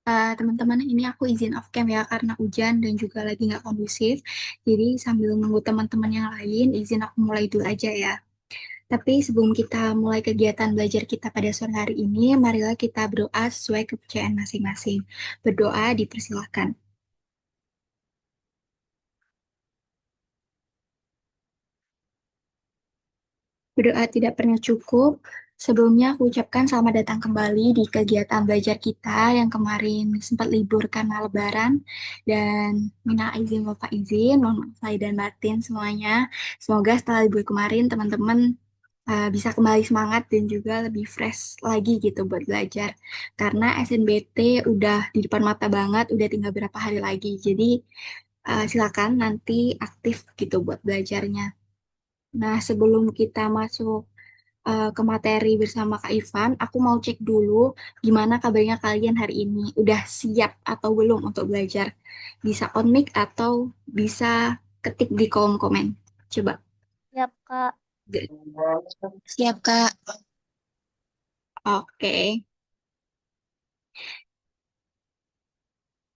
Teman-teman, ini aku izin off cam ya karena hujan dan juga lagi nggak kondusif. Jadi sambil nunggu teman-teman yang lain, izin aku mulai dulu aja ya. Tapi sebelum kita mulai kegiatan belajar kita pada sore hari ini, marilah kita berdoa sesuai kepercayaan masing-masing. Berdoa dipersilakan. Berdoa tidak pernah cukup. Sebelumnya aku ucapkan selamat datang kembali di kegiatan belajar kita yang kemarin sempat libur karena Lebaran. Dan minal izin bapak izin, mohon maaf lahir dan batin semuanya. Semoga setelah libur kemarin teman-teman bisa kembali semangat dan juga lebih fresh lagi gitu buat belajar. Karena SNBT udah di depan mata banget, udah tinggal berapa hari lagi. Jadi silakan nanti aktif gitu buat belajarnya. Nah, sebelum kita masuk ke materi bersama Kak Ivan, aku mau cek dulu gimana kabarnya kalian hari ini. Udah siap atau belum untuk belajar? Bisa on mic atau bisa ketik di kolom komen. Coba. Siap, Kak. Siap, Kak. Oke.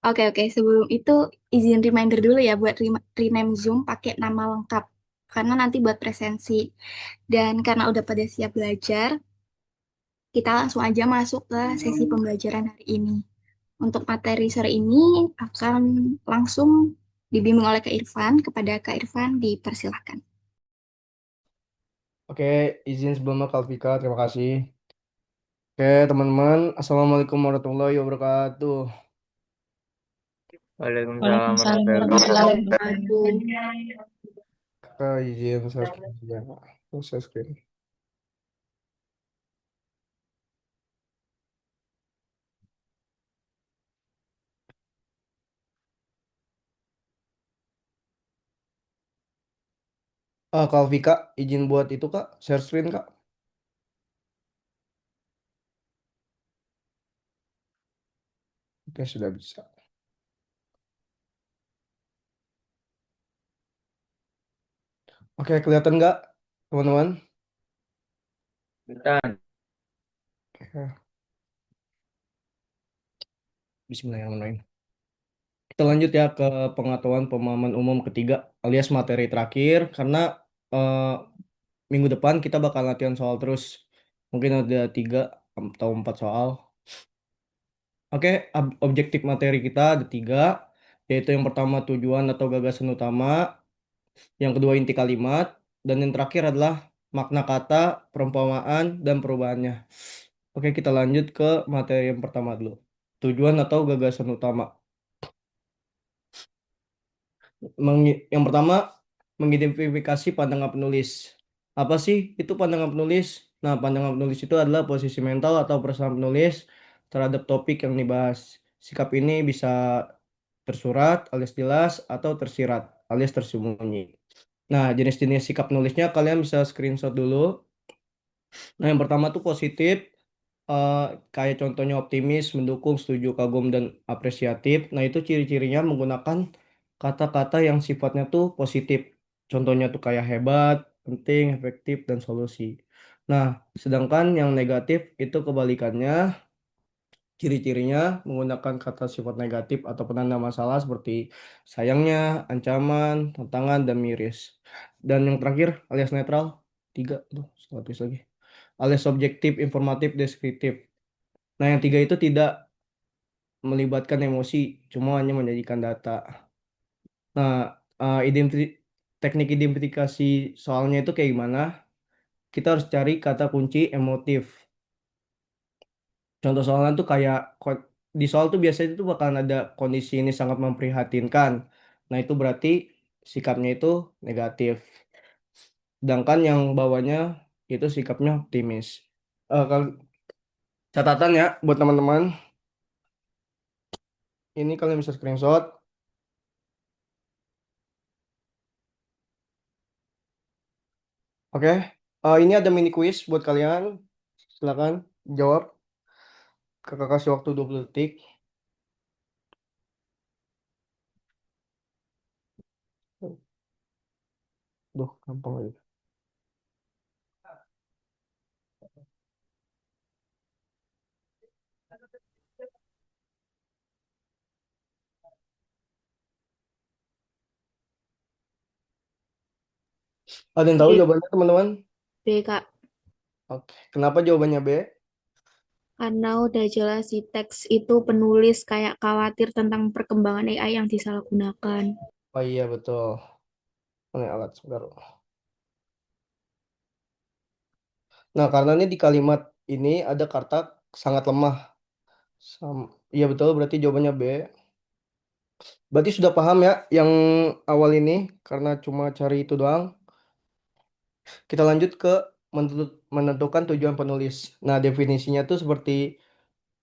Oke. Sebelum itu izin reminder dulu ya buat rename Zoom pakai nama lengkap. Karena nanti buat presensi. Dan karena udah pada siap belajar, kita langsung aja masuk ke sesi pembelajaran hari ini. Untuk materi sore ini akan langsung dibimbing oleh Kak Irfan. Kepada Kak Irfan dipersilahkan. Oke, izin sebelumnya Kalvika, terima kasih. Oke, teman-teman, Assalamualaikum warahmatullahi wabarakatuh. Waalaikumsalam Waalaikumsalam warahmatullahi warahmatullahi wabarakatuh. wabarakatuh. Kakak izin share screen juga. Share screen. Kalvika, izin buat itu Kak, share screen Kak. Oke, sudah bisa. Oke, kelihatan nggak, teman-teman? Bentar. Oke, Bismillahirrahmanirrahim. Kita lanjut ya ke pengetahuan pemahaman umum ketiga alias materi terakhir karena eh, minggu depan kita bakal latihan soal terus. Mungkin ada 3 atau 4 soal. Oke, objektif materi kita ada 3, yaitu yang pertama tujuan atau gagasan utama, yang kedua inti kalimat, dan yang terakhir adalah makna kata, perumpamaan, dan perubahannya. Oke, kita lanjut ke materi yang pertama dulu. Tujuan atau gagasan utama. Yang pertama, mengidentifikasi pandangan penulis. Apa sih itu pandangan penulis? Nah, pandangan penulis itu adalah posisi mental atau perasaan penulis terhadap topik yang dibahas. Sikap ini bisa tersurat alias jelas atau tersirat alias tersembunyi. Nah, jenis-jenis sikap penulisnya kalian bisa screenshot dulu. Nah, yang pertama tuh positif, eh, kayak contohnya optimis, mendukung, setuju, kagum, dan apresiatif. Nah, itu ciri-cirinya menggunakan kata-kata yang sifatnya tuh positif. Contohnya tuh kayak hebat, penting, efektif, dan solusi. Nah, sedangkan yang negatif itu kebalikannya, ciri-cirinya menggunakan kata sifat negatif atau penanda masalah seperti sayangnya, ancaman, tantangan, dan miris. Dan yang terakhir, alias netral, 3, tuh, salah tulis lagi. Alias subjektif, informatif, deskriptif. Nah, yang 3 itu tidak melibatkan emosi, cuma hanya menjadikan data. Nah, teknik identifikasi soalnya itu kayak gimana? Kita harus cari kata kunci emotif. Contoh soalnya tuh kayak di soal tuh biasanya itu bakalan ada kondisi ini sangat memprihatinkan. Nah, itu berarti sikapnya itu negatif. Sedangkan yang bawahnya itu sikapnya optimis. Kalau catatan ya buat teman-teman, ini kalian bisa screenshot. Oke, ini ada mini quiz buat kalian. Silakan jawab. Kakak kasih waktu 20 detik. Duh, gampang lagi. Ada yang tahu B, jawabannya teman-teman? B Kak. Oke, kenapa jawabannya B? Karena udah jelas di teks itu penulis kayak khawatir tentang perkembangan AI yang disalahgunakan. Oh iya betul. Ini alat sebentar. Nah, karena ini di kalimat ini ada kata sangat lemah. Iya betul, berarti jawabannya B. Berarti sudah paham ya yang awal ini karena cuma cari itu doang. Kita lanjut ke menentukan tujuan penulis. Nah, definisinya tuh seperti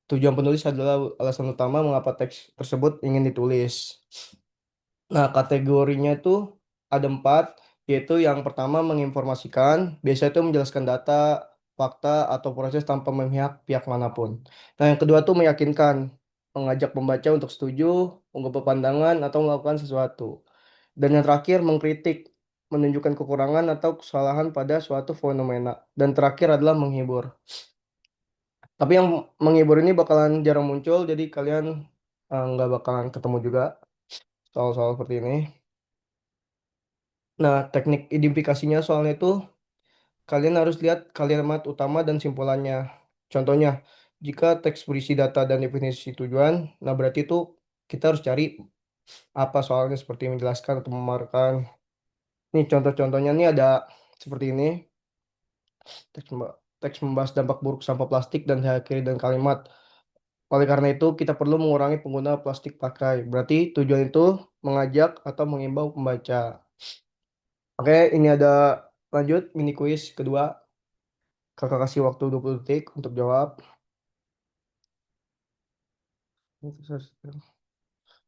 tujuan penulis adalah alasan utama mengapa teks tersebut ingin ditulis. Nah, kategorinya itu ada empat, yaitu yang pertama menginformasikan, biasanya itu menjelaskan data, fakta, atau proses tanpa memihak pihak manapun. Nah, yang kedua tuh meyakinkan, mengajak pembaca untuk setuju, mengubah pandangan, atau melakukan sesuatu. Dan yang terakhir mengkritik, menunjukkan kekurangan atau kesalahan pada suatu fenomena. Dan terakhir adalah menghibur. Tapi yang menghibur ini bakalan jarang muncul, jadi kalian nggak bakalan ketemu juga soal-soal seperti ini. Nah, teknik identifikasinya soalnya itu kalian harus lihat kalimat utama dan simpulannya. Contohnya, jika teks berisi data dan definisi tujuan, nah berarti itu kita harus cari apa soalnya seperti menjelaskan atau memaparkan. Nih contoh-contohnya nih ada seperti ini. Teks membahas dampak buruk sampah plastik dan diakhiri dengan kalimat. Oleh karena itu, kita perlu mengurangi penggunaan plastik pakai. Berarti tujuan itu mengajak atau mengimbau pembaca. Oke, ini ada lanjut mini quiz kedua. Kakak kasih waktu 20 detik untuk jawab.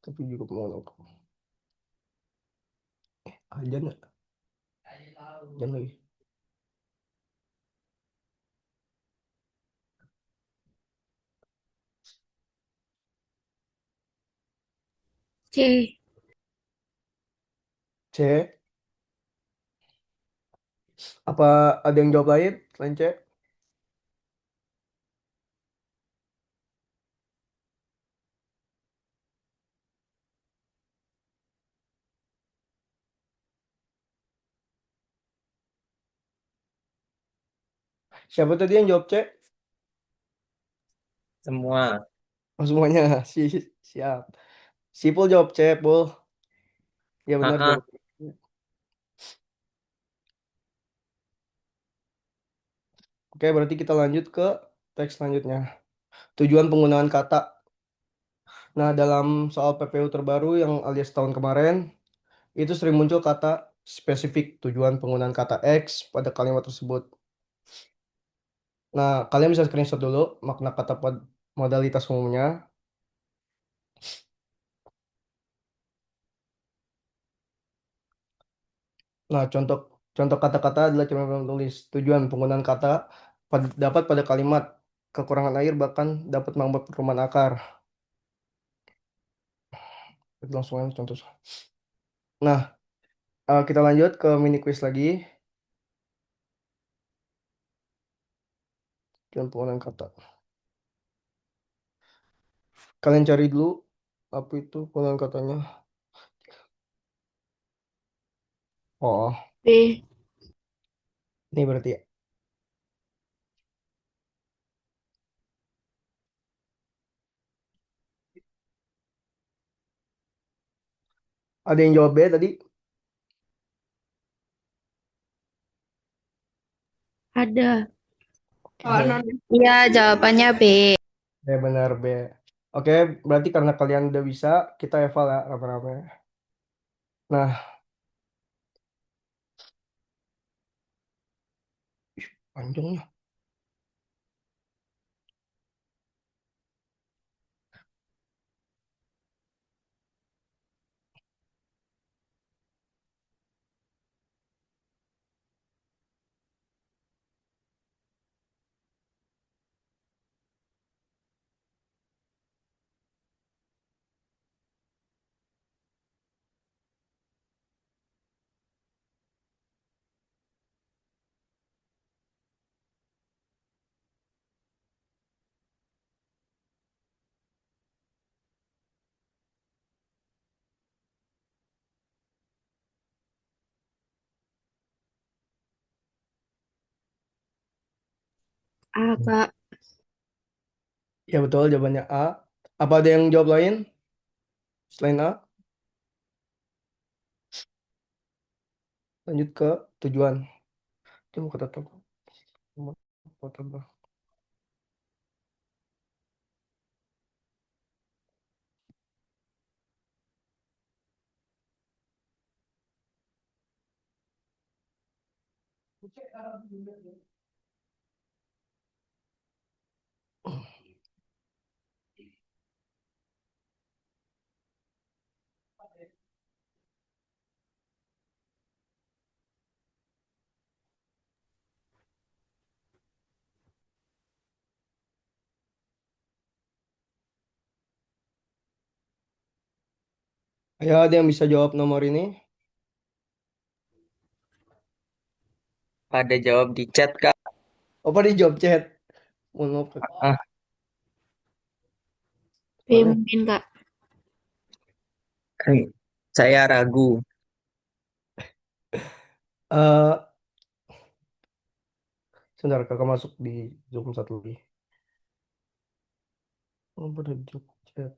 Tapi juga mau aja nggak? Jangan lagi. C. C. Apa ada yang jawab lain selain C? Siapa tadi yang jawab C? Semua. Oh, semuanya. Siap. Sipul jawab C, Pul. Ya benar Ah, jawab. ah. Oke, berarti kita lanjut ke teks selanjutnya. Tujuan penggunaan kata. Nah, dalam soal PPU terbaru yang alias tahun kemarin, itu sering muncul kata spesifik tujuan penggunaan kata X pada kalimat tersebut. Nah, kalian bisa screenshot dulu makna kata modalitas umumnya. Nah, contoh contoh kata-kata adalah cara menulis tujuan penggunaan kata dapat pada kalimat kekurangan air bahkan dapat membuat perumahan akar. Itu langsung aja contoh. Nah, kita lanjut ke mini quiz lagi. Tujuan penggunaan kata. Kalian cari dulu apa itu penggunaan katanya. Oh, B. ini berarti ya. Ada yang jawab B tadi? Ada. Oke, Iya, jawabannya B. ya benar B. Oke, berarti karena kalian udah bisa, kita eval ya rame-rame. Nah, panjangnya. A, Kak. Ya betul, jawabannya A. Apa ada yang jawab lain selain A? Lanjut ke tujuan. Coba kata tebak. Kata tebak. Ya, ada yang bisa jawab nomor ini? Pada jawab di chat, Kak. Apa di job chat? Mohon maaf, Kak. Ah, B Mana? mungkin, Kak. kan saya ragu. Eh, sebentar, kakak masuk di Zoom satu lagi. Oh, pada job chat.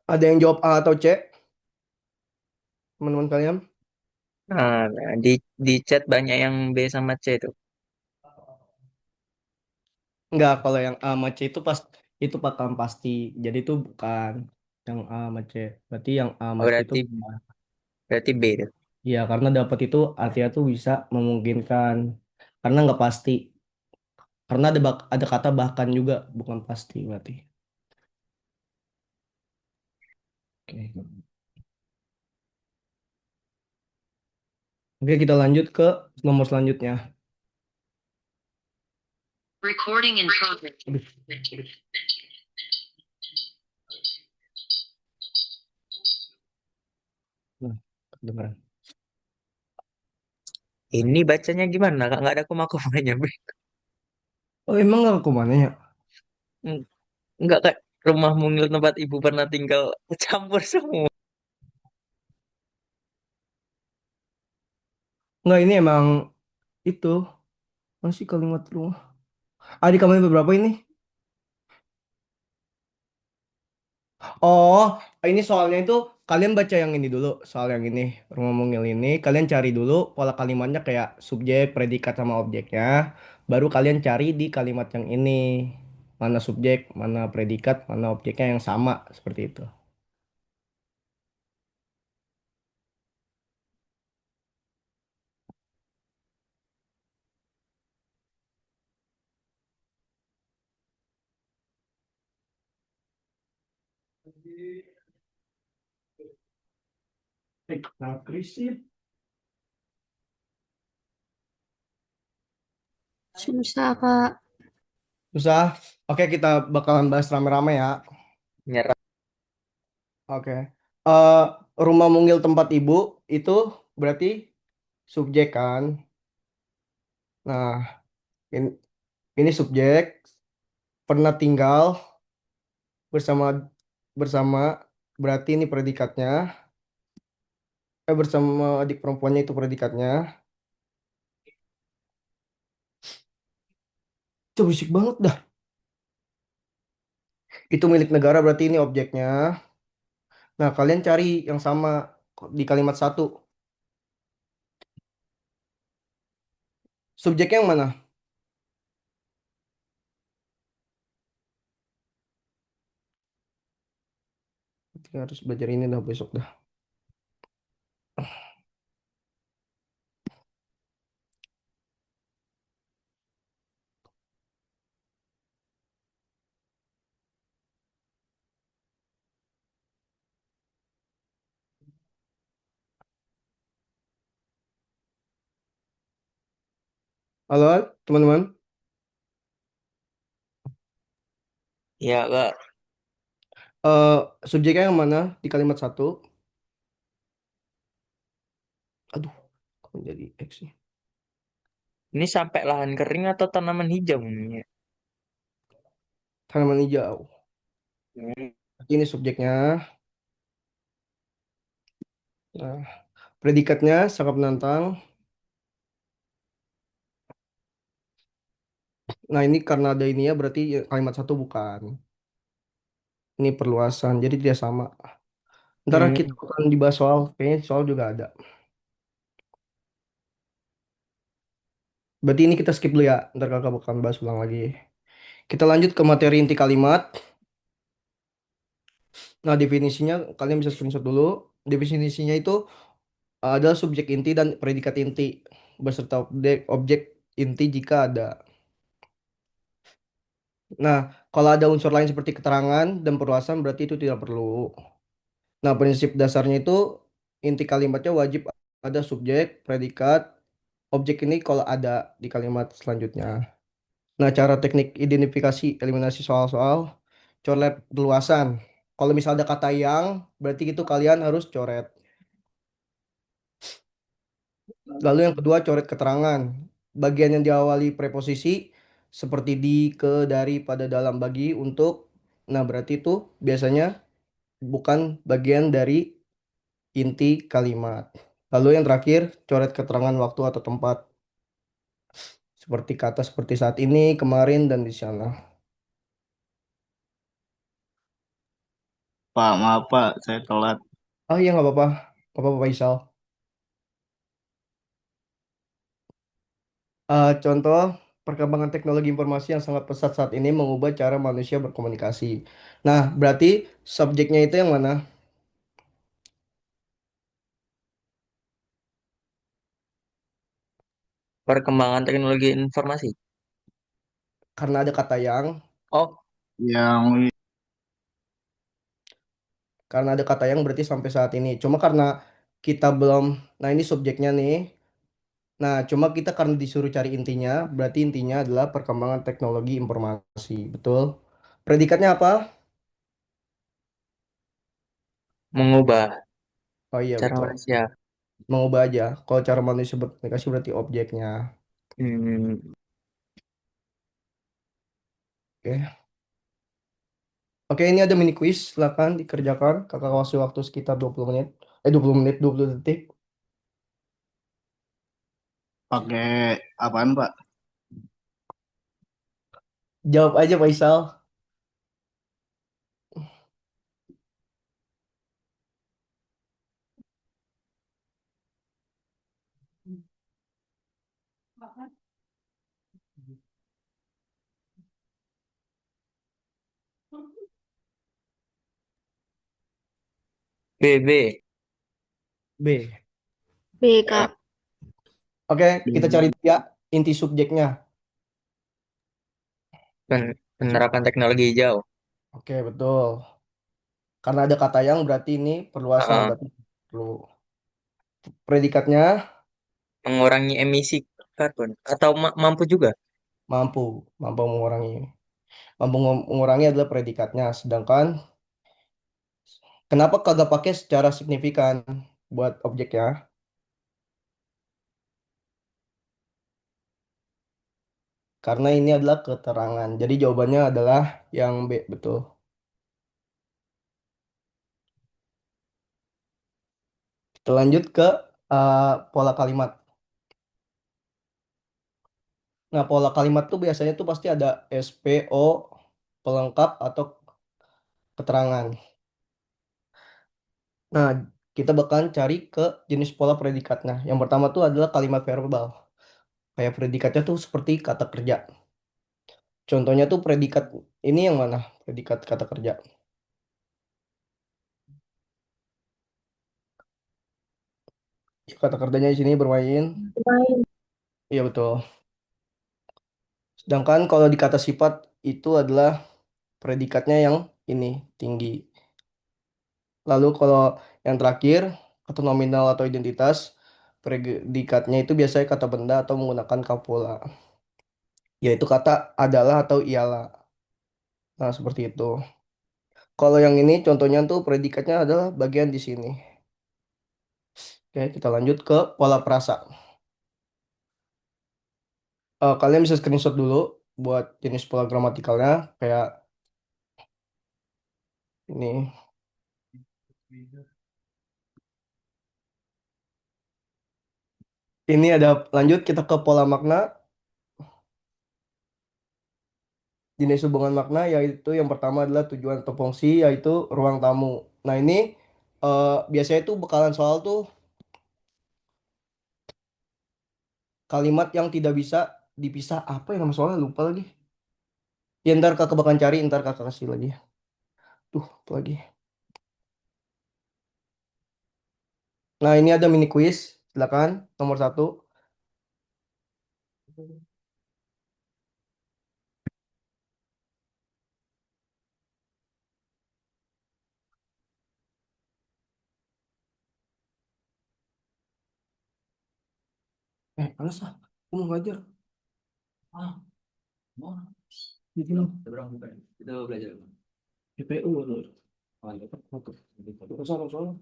Ada yang jawab A atau C? Teman-teman kalian? Nah, di chat banyak yang B sama C itu. Enggak, kalau yang A sama C itu bakalan pasti. Jadi itu bukan yang A sama C. Berarti yang A Oh, sama C itu berarti bukan. berarti B itu. Ya, karena dapat itu artinya tuh bisa memungkinkan. Karena nggak pasti. Karena ada kata bahkan juga, bukan pasti berarti. Oke. Oke, kita lanjut ke nomor selanjutnya. Recording in progress. Aduh, aduh. Nah, kedengeran. Ini bacanya gimana, Kak? Nggak ada koma-komanya. Oh, emang nggak ke mana ya? Nggak, Kak. Rumah mungil tempat ibu pernah tinggal campur semua. Nggak, ini emang itu. Masih kalimat rumah. Ah, di kalimat beberapa ini? Oh, ini soalnya itu kalian baca yang ini dulu, soal yang ini, rumah mungil ini, kalian cari dulu pola kalimatnya kayak subjek, predikat sama objeknya, baru kalian cari di kalimat yang ini, mana subjek, mana predikat, mana objeknya yang sama, seperti itu. Nah, krisis. Susah, Kak. Susah. Oke, kita bakalan bahas rame-rame ya. Nyerah. Oke. Eh, rumah mungil tempat ibu itu berarti subjek kan? Nah, ini, ini subjek pernah tinggal bersama bersama berarti ini predikatnya. Bersama adik perempuannya itu predikatnya. Itu berisik banget dah. Itu milik negara berarti ini objeknya. Nah, kalian cari yang sama di kalimat satu. Subjeknya yang mana? Kita harus belajar ini dah besok dah. Halo, teman-teman. Ya, Kak. Eh, subjeknya yang mana di kalimat satu? Aduh, kok jadi X sih? Ini sampai lahan kering atau tanaman hijau ini? Tanaman hijau. Hmm. Ini subjeknya. Nah, predikatnya sangat menantang. Nah, ini karena ada ini ya, berarti kalimat satu bukan. Ini perluasan, jadi tidak sama. Ntar kita Hmm. akan dibahas soal, kayaknya soal juga ada. Berarti ini kita skip dulu ya, ntar kakak bakal bahas ulang lagi. Kita lanjut ke materi inti kalimat. Nah, definisinya kalian bisa screenshot dulu. Definisinya itu adalah subjek inti dan predikat inti beserta objek inti jika ada. Nah, kalau ada unsur lain seperti keterangan dan perluasan berarti itu tidak perlu. Nah, prinsip dasarnya itu inti kalimatnya wajib ada subjek, predikat, objek ini kalau ada di kalimat selanjutnya. Nah, cara teknik identifikasi eliminasi soal-soal coret perluasan. Kalau misalnya ada kata yang, berarti itu kalian harus coret. Lalu yang kedua, coret keterangan. Bagian yang diawali preposisi seperti di, ke, dari, pada, dalam, bagi, untuk. Nah, berarti itu biasanya bukan bagian dari inti kalimat. Lalu yang terakhir, coret keterangan waktu atau tempat. Seperti kata seperti saat ini, kemarin, dan di sana. Pak, maaf Pak, saya telat. Oh iya, nggak apa-apa. Nggak apa-apa, Pak Isal. Contoh, perkembangan teknologi informasi yang sangat pesat saat ini mengubah cara manusia berkomunikasi. Nah, berarti subjeknya itu yang mana? Perkembangan teknologi informasi. Karena ada kata yang, Oh, Yang karena ada kata yang berarti sampai saat ini. Cuma karena kita belum, nah ini subjeknya nih. Nah, cuma kita karena disuruh cari intinya, berarti intinya adalah perkembangan teknologi informasi. Betul? Predikatnya apa? mengubah Oh iya, cara betul. manusia. Mengubah aja. Kalau cara manusia berkomunikasi berarti objeknya. Hmm. Oke. Oke, ini ada mini quiz. Silakan dikerjakan. Kakak kasih waktu sekitar 20 menit. 20 menit, 20 detik. pakai apaan Pak? Jawab aja, Faisal. BB. B. B, Kak. Oke, kita cari Hmm. ya inti subjeknya. Penerapan teknologi hijau. Oke, betul. Karena ada kata yang berarti ini perluasan Ah, berarti perlu. Predikatnya mengurangi emisi karbon atau mampu juga. mampu, mampu mengurangi. Mampu mengurangi adalah predikatnya. Sedangkan kenapa kagak pakai secara signifikan buat objeknya? Karena ini adalah keterangan. Jadi jawabannya adalah yang B, betul. Kita lanjut ke pola kalimat. Nah, pola kalimat tuh biasanya tuh pasti ada SPO, pelengkap, atau keterangan. Nah, kita bakalan cari ke jenis pola predikatnya. Yang pertama tuh adalah kalimat verbal. Kayak predikatnya tuh seperti kata kerja. Contohnya tuh predikat ini yang mana? Predikat kata kerja. Kata kerjanya di sini bermain. Main. Iya betul. Sedangkan kalau di kata sifat itu adalah predikatnya yang ini tinggi. Lalu kalau yang terakhir kata nominal atau identitas, predikatnya itu biasanya kata benda atau menggunakan copula, yaitu kata adalah atau ialah. Nah, seperti itu. Kalau yang ini contohnya tuh predikatnya adalah bagian di sini. Oke, kita lanjut ke pola perasa. Kalian bisa screenshot dulu buat jenis pola gramatikalnya kayak ini. Ini ada lanjut kita ke pola makna. Jenis hubungan makna yaitu yang pertama adalah tujuan atau fungsi yaitu ruang tamu. Nah, ini biasanya itu bekalan soal tuh kalimat yang tidak bisa dipisah. Apa yang nama soalnya lupa lagi. Ya ntar kakak bakal cari, ntar kakak kasih lagi. Tuh, apa lagi. Nah, ini ada mini quiz. Silakan, nomor 1. Panas ah. Aku mau ngajar. Ah, mau. Gitu loh. Kita belajar. PPU loh. Ah, dapat. Oke. Itu soal.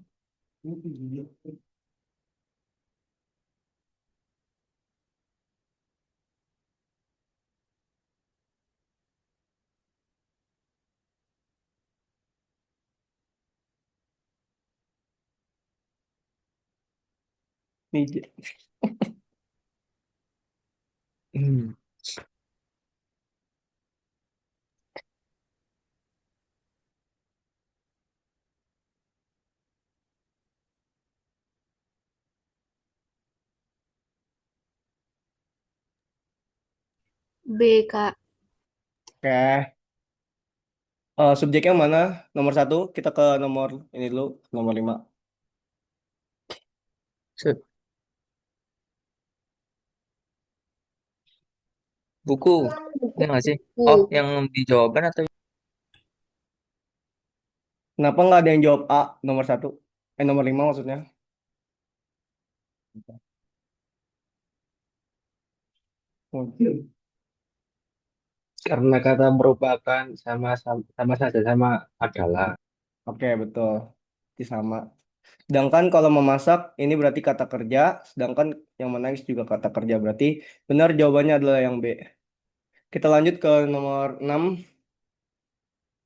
Nih, Hmm. B, Kak. Oke. Subjeknya mana? Nomor 1. Kita ke nomor ini dulu. Nomor 5. Set. Buku. Ya nggak sih? Oh, yang di jawaban atau Kenapa nggak ada yang jawab A nomor 1? Nomor 5 maksudnya. Hmm. Karena kata merupakan sama saja sama adalah. Oke, betul. Itu sama. Sedangkan kalau memasak ini berarti kata kerja, sedangkan yang menangis juga kata kerja. Berarti benar jawabannya adalah yang B. Kita lanjut ke nomor 6,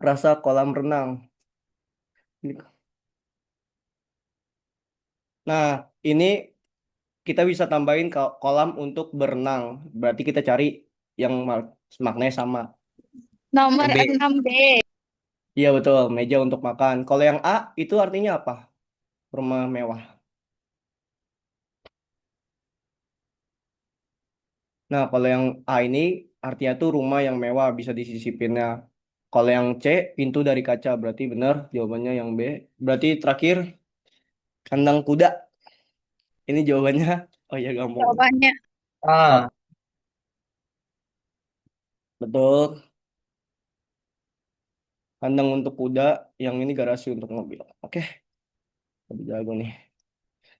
rasa kolam renang. Nah, ini kita bisa tambahin kolam untuk berenang. Berarti kita cari yang maknanya sama. Nomor B? 6B. Iya betul, meja untuk makan. Kalau yang A itu artinya apa? Rumah mewah. Nah, kalau yang A ini artinya tuh rumah yang mewah bisa disisipinnya. Kalau yang C, pintu dari kaca. Berarti benar jawabannya yang B. Berarti terakhir, kandang kuda. Ini jawabannya. Oh ya gampang. Jawabannya Ah, Betul. Kandang untuk kuda. Yang ini garasi untuk mobil. Oke, lebih jago nih.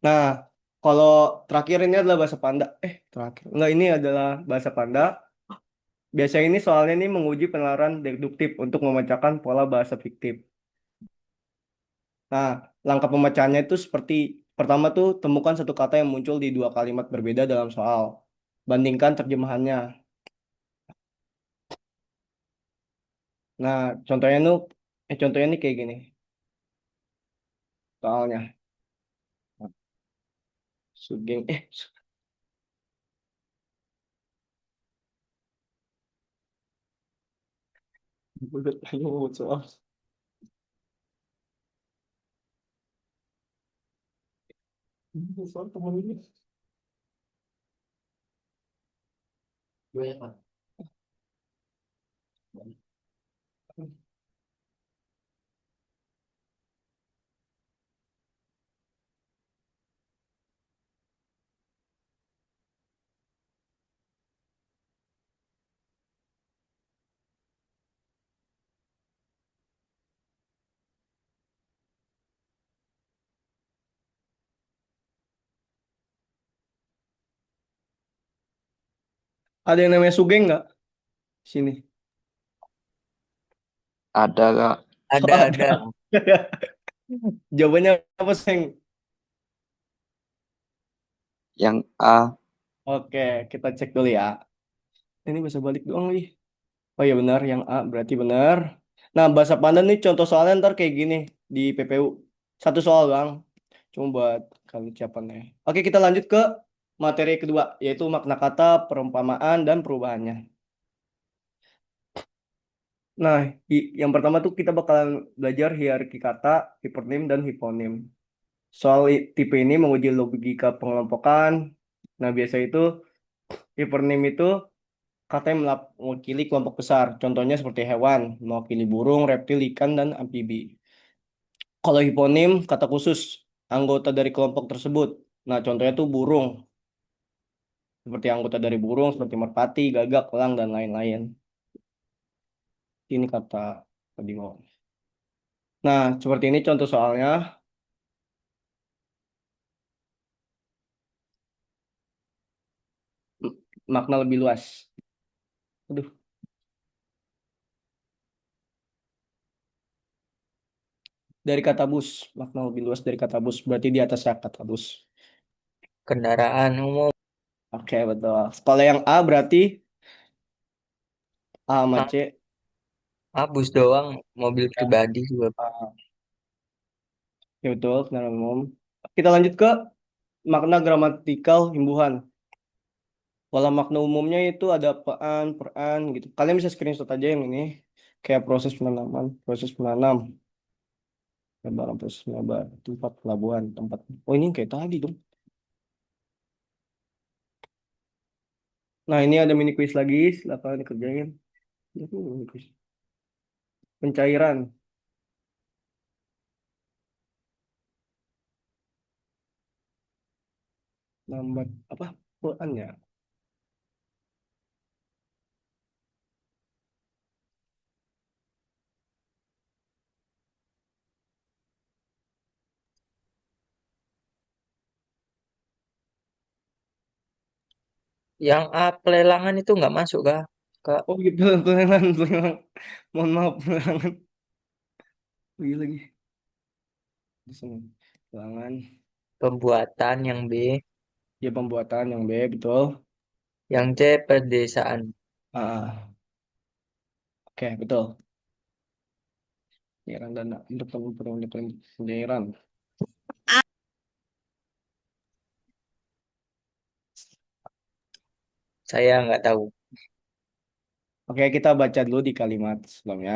Nah, kalau terakhir ini adalah bahasa Panda. Terakhir. Enggak, ini adalah bahasa Panda. Biasanya ini soalnya ini menguji penalaran deduktif untuk memecahkan pola bahasa fiktif. Nah, langkah pemecahannya itu seperti pertama tuh temukan satu kata yang muncul di dua kalimat berbeda dalam soal. Bandingkan terjemahannya. Nah, contohnya nih kayak gini. Soalnya. Sugeng, bulat ayo buat soal. Soal temen ini. Ada yang namanya Sugeng nggak? Sini. Ada Kak. ada, Oh, ada. ada. Jawabannya apa, Seng? Yang A. Oke, kita cek dulu ya. Ini bahasa balik doang nih. Oh iya benar, yang A berarti benar. Nah, bahasa Pandan nih contoh soalnya ntar kayak gini di PPU. Satu soal, Bang. Cuma buat kali ucapannya. Oke, kita lanjut ke materi kedua, yaitu makna kata, perumpamaan, dan perubahannya. Nah, yang pertama tuh kita bakalan belajar hierarki kata, hipernim, dan hiponim. Soal tipe ini menguji logika pengelompokan. Nah, biasa itu hipernim itu kata yang mewakili kelompok besar. Contohnya seperti hewan, mewakili burung, reptil, ikan, dan amfibi. Kalau hiponim, kata khusus, anggota dari kelompok tersebut. Nah, contohnya tuh burung. Seperti anggota dari burung, seperti merpati, gagak, elang, dan lain-lain. Ini kata tadi mau. Nah, seperti ini contoh soalnya. Makna lebih luas. Aduh, dari kata bus. Makna lebih luas dari kata bus. Berarti di atasnya kata bus. Kendaraan umum. Oke, betul. Kalau yang A berarti A sama A. C. A bus doang. Mobil pribadi juga. A. Ya betul, kendaraan umum. Kita lanjut ke makna gramatikal imbuhan. Kalau makna umumnya itu ada pean, peran gitu. Kalian bisa screenshot aja yang ini. Kayak proses penanaman, proses menanam, lebaran proses menyebar, tempat pelabuhan, tempat. Oh ini kayak tadi dong. Nah ini ada mini quiz lagi, silakan dikerjain. Ini mini quiz. Pencairan, lambat apa? Pean ya. Yang A pelelangan itu nggak masuk kah? Kak, Oh gitu, pelelangan, pelelangan. Mohon maaf, pelelangan. Lagi lagi. Di sini. Pelelangan. pembuatan yang B. Ya pembuatan yang B, betul. Yang C pedesaan. Ah, oke, betul. Pencairan dana untuk pencairan. Saya nggak tahu. Oke, kita baca dulu di kalimat sebelumnya.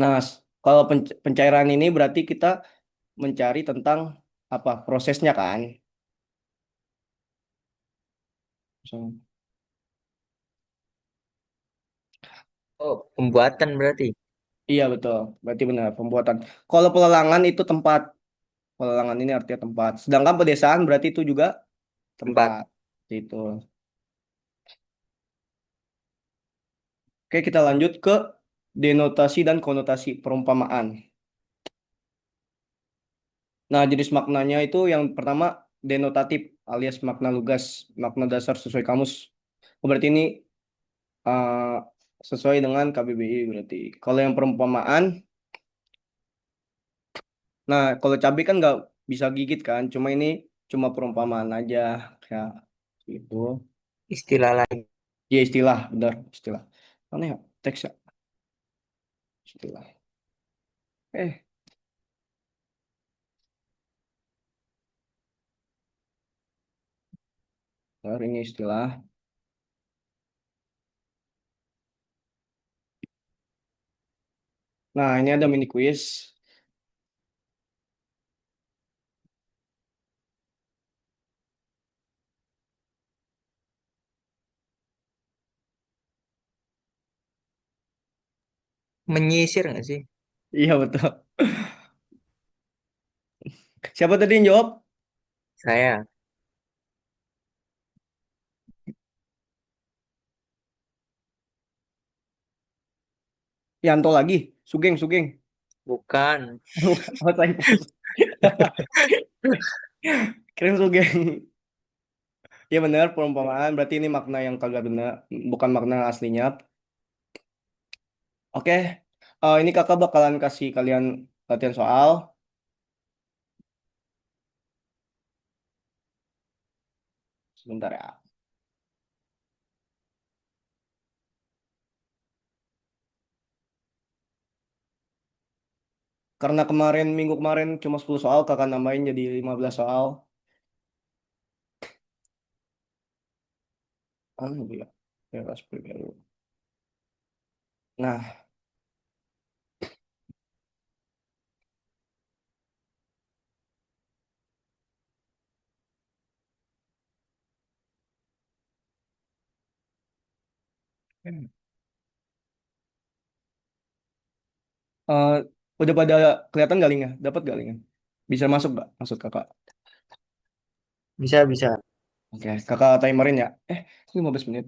Nah, kalau pencairan ini berarti kita mencari tentang apa prosesnya kan? So, Oh, pembuatan berarti. iya betul, berarti benar pembuatan. Kalau pelelangan itu tempat, pelelangan ini artinya tempat. Sedangkan pedesaan berarti itu juga Tempat. tempat. Itu. Oke, kita lanjut ke denotasi dan konotasi perumpamaan. Nah, jenis maknanya itu yang pertama denotatif alias makna lugas, makna dasar sesuai kamus. Oh, berarti ini eh, sesuai dengan KBBI berarti. Kalau yang perumpamaan, nah kalau cabai kan nggak bisa gigit kan, cuma ini cuma perumpamaan aja kayak gitu. Istilah lain. Ya istilah, benar istilah. Mana ya teks ya istilah. Eh, benar ini istilah. Nah ini ada mini quiz. Menyisir nggak sih? Iya betul. Siapa tadi yang jawab? Saya. Yanto lagi. Sugeng, Sugeng. Bukan. Oh, Saiful. Keren Sugeng. Ya benar perumpamaan berarti ini makna yang kagak benar, bukan makna aslinya. Oke, ini kakak bakalan kasih kalian latihan soal. Sebentar ya. Karena minggu kemarin cuma 10 soal, kakak nambahin jadi 15 soal. Dia. Ya, Raspberry dulu. Nah, eh, udah pada kelihatan gak linknya? Dapat gak linknya? Bisa masuk gak? Maksud kakak. Bisa, bisa. Oke, kakak timerin ya. 15 menit.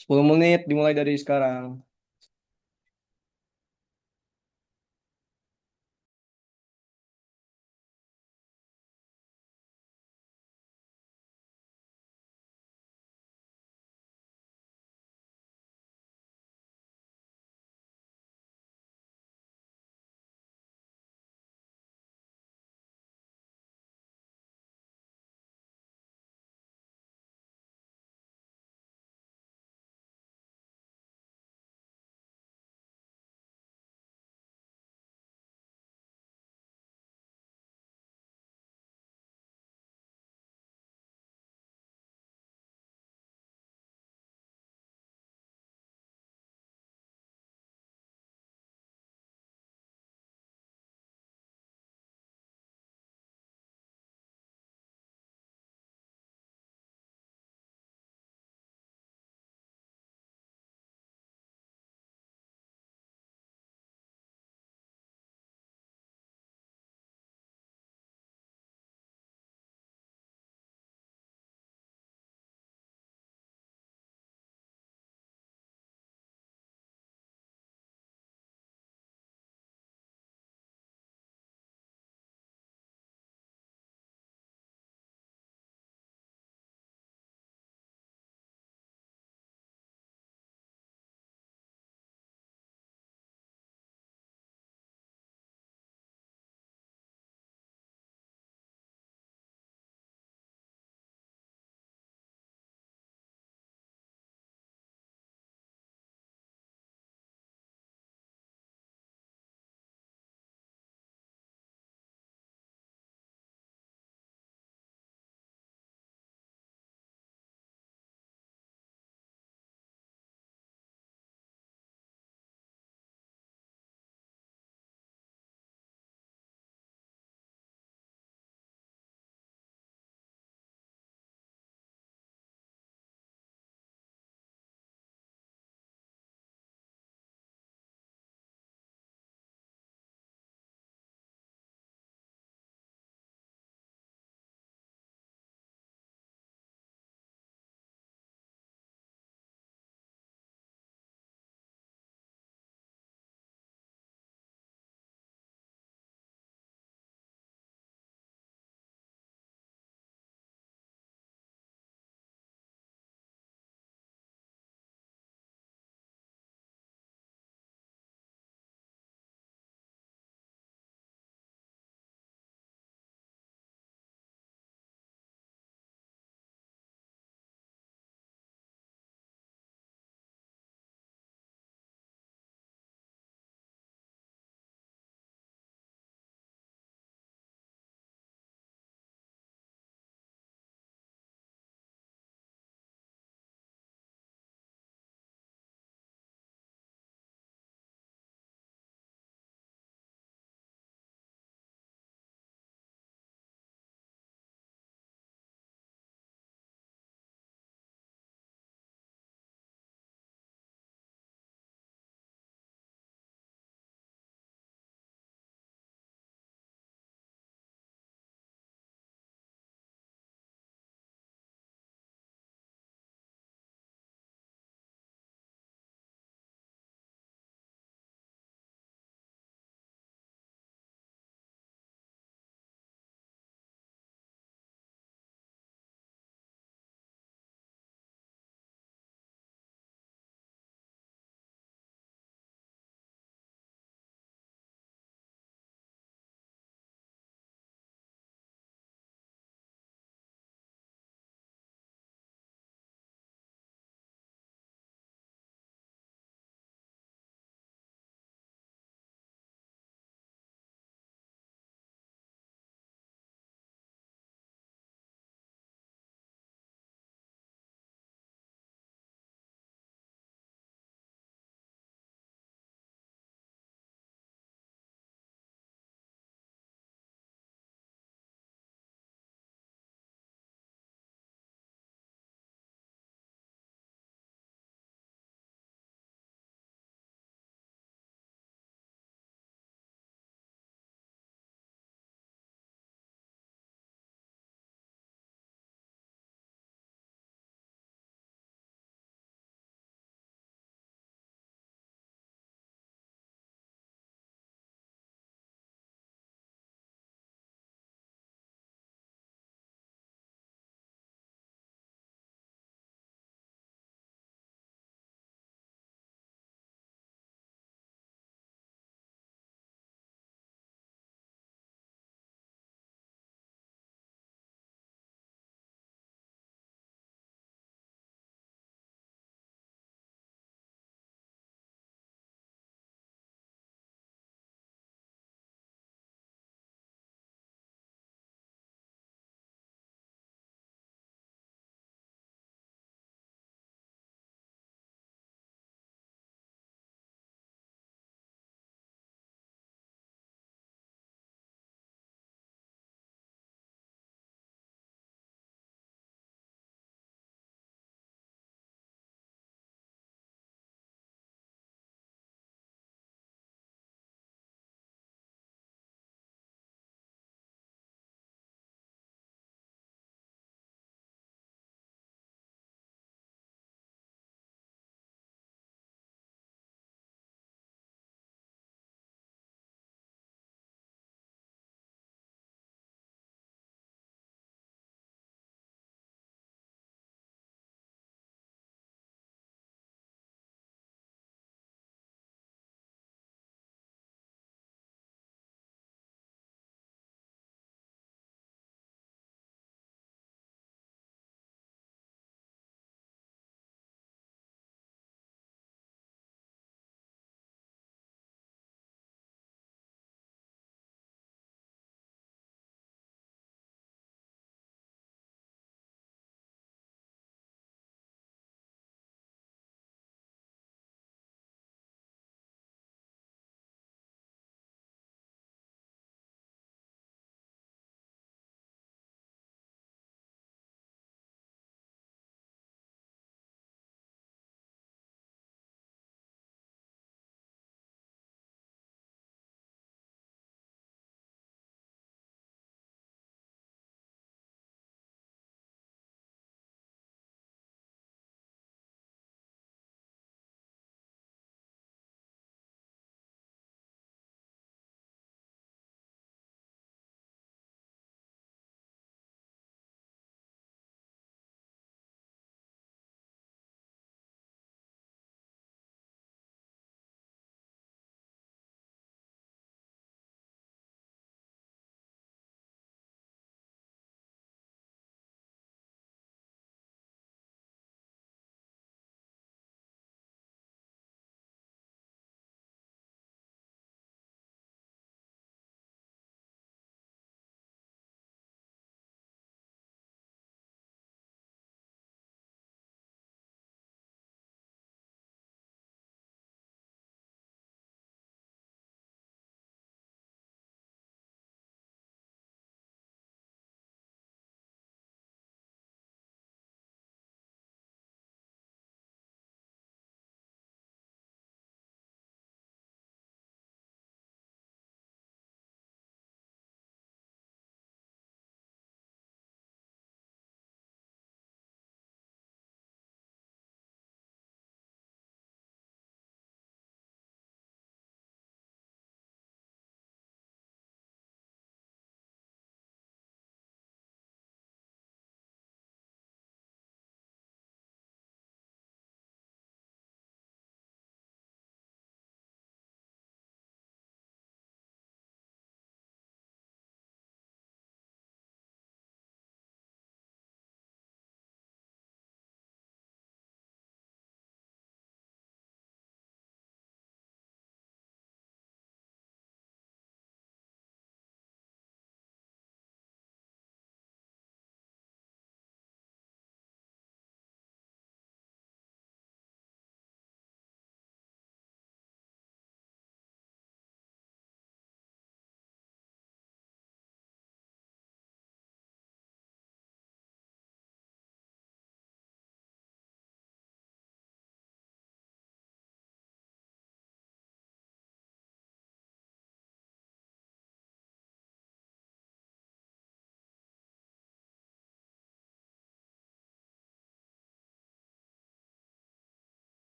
10 menit dimulai dari sekarang.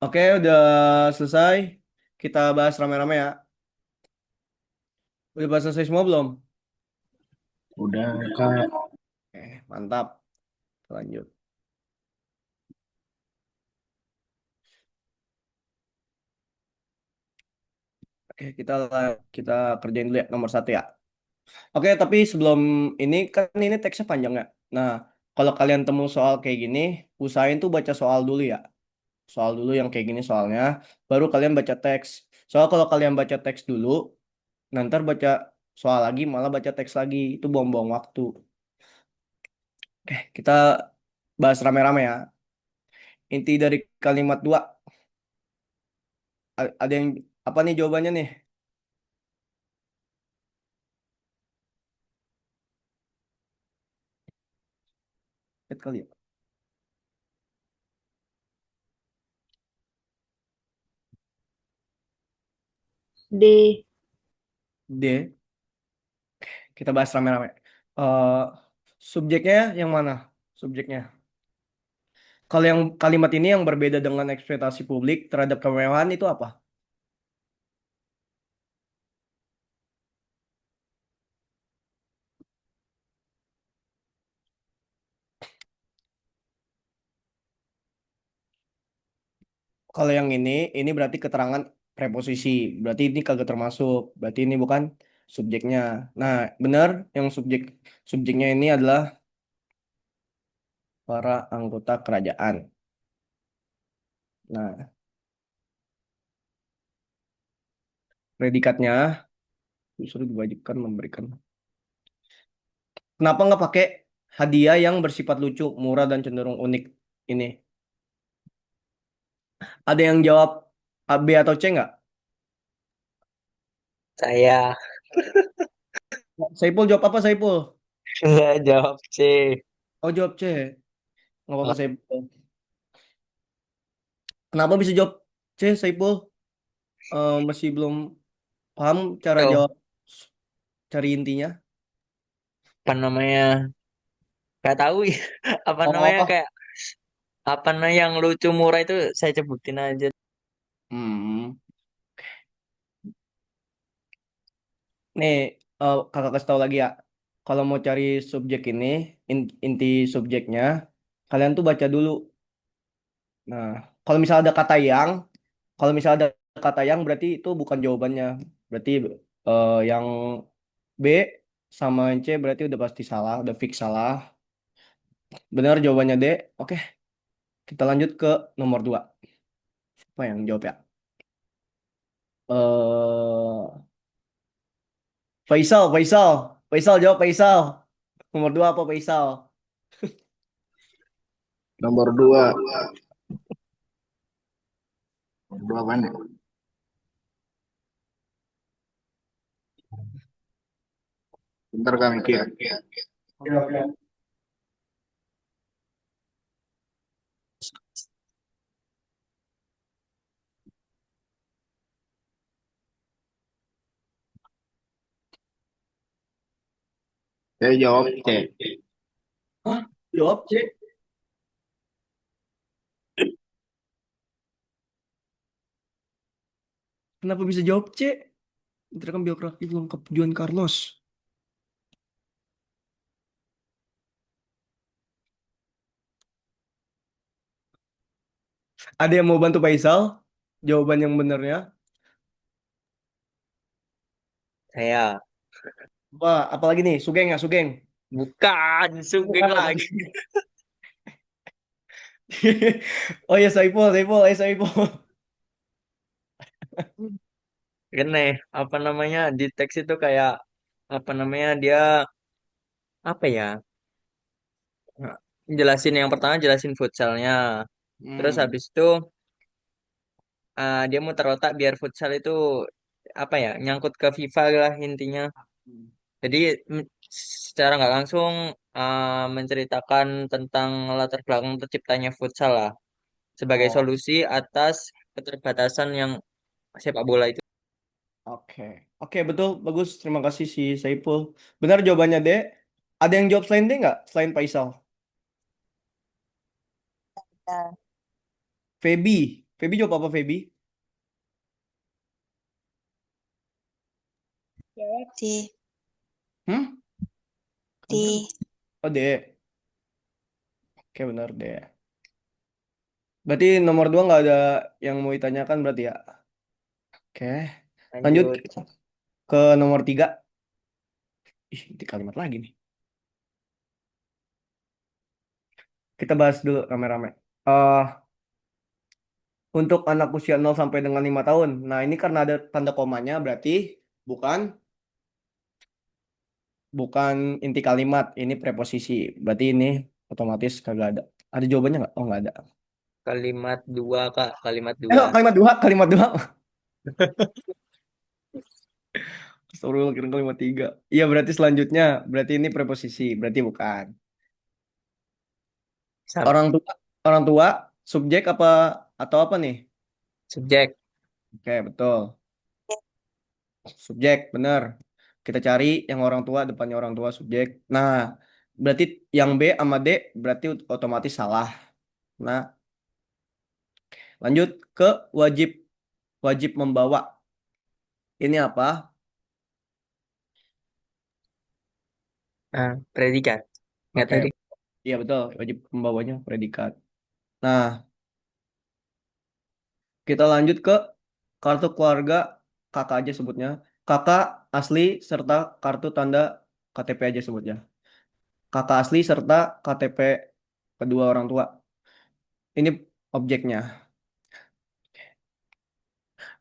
Oke, udah selesai. Kita bahas rame-rame ya. Udah bahas selesai semua belum? Udah Kak. Mantap. Lanjut. Oke, kita kerjain dulu ya nomor 1 ya. Oke, tapi sebelum ini kan ini teksnya panjang ya. Nah, kalau kalian temu soal kayak gini, usahain tuh baca soal dulu ya. Soal dulu yang kayak gini soalnya, baru kalian baca teks. Soal kalau kalian baca teks dulu, nanti baca soal lagi, malah baca teks lagi. Itu buang-buang waktu. Oke, kita bahas rame-rame ya. Inti dari kalimat 2. Ada yang apa nih jawabannya nih? Lihat kali ya. D. D. Kita bahas rame-rame. Eh, subjeknya yang mana? Subjeknya. Kalau yang kalimat ini yang berbeda dengan ekspektasi publik terhadap kemewahan itu apa? Kalau yang ini berarti keterangan preposisi. Berarti ini kagak termasuk. Berarti ini bukan subjeknya. Nah, benar yang subjeknya ini adalah para anggota kerajaan. Nah, predikatnya justru diwajibkan memberikan. Kenapa nggak pakai hadiah yang bersifat lucu, murah dan cenderung unik ini? Ada yang jawab A, B atau C nggak? Saya Saipul jawab apa Saipul? nggak jawab C. Oh jawab C. Nggak apa-apa Saipul. Kenapa bisa jawab C Saipul? Masih belum paham cara Tuh, jawab, cari intinya. apa namanya? Gak tahu ya. Apa namanya Oh, kayak apa namanya yang lucu murah itu saya sebutin aja. hmm. Nih, kakak kasih tahu lagi ya. Kalau mau cari subjek ini, inti subjeknya, kalian tuh baca dulu. Nah, kalau misalnya ada kata yang, kalau misalnya ada kata yang berarti itu bukan jawabannya. Berarti yang B sama yang C berarti udah pasti salah, udah fix salah. Benar jawabannya D. Oke, kita lanjut ke nomor 2. Apa yang jawab ya? Eh Faisal jawab Faisal. Nomor 2 apa Faisal? Nomor 2. Nomor 2 apaan ya? Bentar Kak mikir. Oke, oke. Saya jawab C. Hah? Jawab C. Kenapa bisa jawab C? Rekam biografi lengkap Juan Carlos. Ada yang mau bantu Faisal? Jawaban yang benernya. Saya Wah, apalagi nih? Sugeng ya, Sugeng. bukan Sugeng Bukan apa? lagi. Oh ya, Saipul. Kene apa namanya di teks itu kayak apa namanya dia apa ya? Nah, jelasin yang pertama jelasin futsalnya. Terus Hmm. habis itu dia muter otak biar futsal itu apa ya nyangkut ke FIFA lah intinya. Jadi secara nggak langsung menceritakan tentang latar belakang terciptanya futsal lah sebagai Oh, solusi atas keterbatasan yang sepak bola itu. oke. Oke, betul. Bagus. Terima kasih si Saipul. Benar jawabannya, Dek. Ada yang jawab selain D nggak? Selain Faisal? Feby. Feby jawab apa Feby? D. Hmm? D. Oh D. Oke benar D. Berarti nomor 2 nggak ada yang mau ditanyakan berarti ya? Oke. Lanjut Lanjut. ke nomor 3. Ih, di kalimat lagi nih. Kita bahas dulu rame-rame. Eh untuk anak usia 0 sampai dengan 5 tahun. Nah, ini karena ada tanda komanya berarti bukan bukan inti kalimat, ini preposisi. Berarti ini otomatis kagak ada. Ada jawabannya nggak? Oh, nggak ada. Kalimat dua, Kak. Kalimat dua. Kalimat dua. Astagfirullah, kira kalimat 3. Iya, berarti selanjutnya, berarti ini preposisi, berarti bukan. Sab- Orang tua, orang tua, subjek apa atau apa nih? Subjek. Oke, betul. Subjek, benar. Kita cari yang orang tua, depannya orang tua, subjek. Nah, berarti yang B sama D berarti otomatis salah. Nah, lanjut ke wajib wajib membawa. Ini apa? Predikat. Nggak Oke, tahu deh. iya betul. Wajib membawanya predikat. Nah, kita lanjut ke kartu keluarga kakak aja sebutnya. Kakak asli serta kartu tanda KTP aja sebutnya. Kakak asli serta KTP kedua orang tua. Ini objeknya.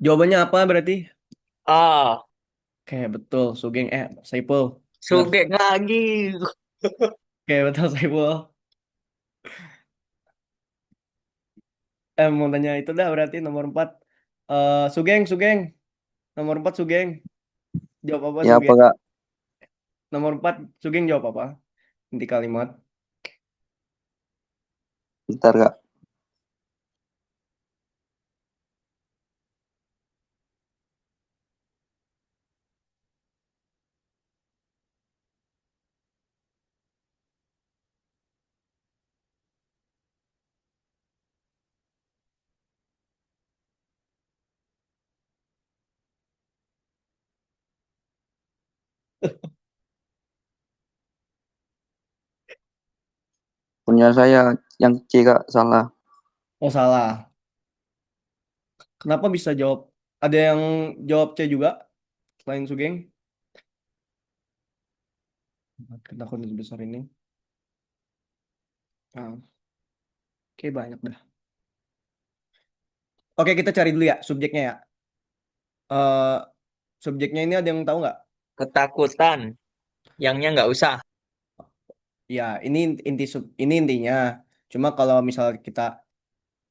Jawabannya apa berarti? Ah, Oke, betul. Sugeng Saipul. Benar. subjek lagi. Oke, betul Saipul. Mau tanya itu dah berarti nomor 4. Sugeng. Nomor 4 Sugeng. Jawab apa Ya apa Sugeng? kak? Nomor 4 Sugeng jawab apa? Inti kalimat. Bentar kak. Punya saya yang C kak salah. Oh, salah. Kenapa bisa jawab? Ada yang jawab C juga selain Sugeng? Kita akun besar ini. Ah, oke, banyak dah. Oke, kita cari dulu ya subjeknya ya. Eh subjeknya ini ada yang tahu nggak? Ketakutan. Yangnya nggak usah. Ya, ini ini intinya. Cuma kalau misal kita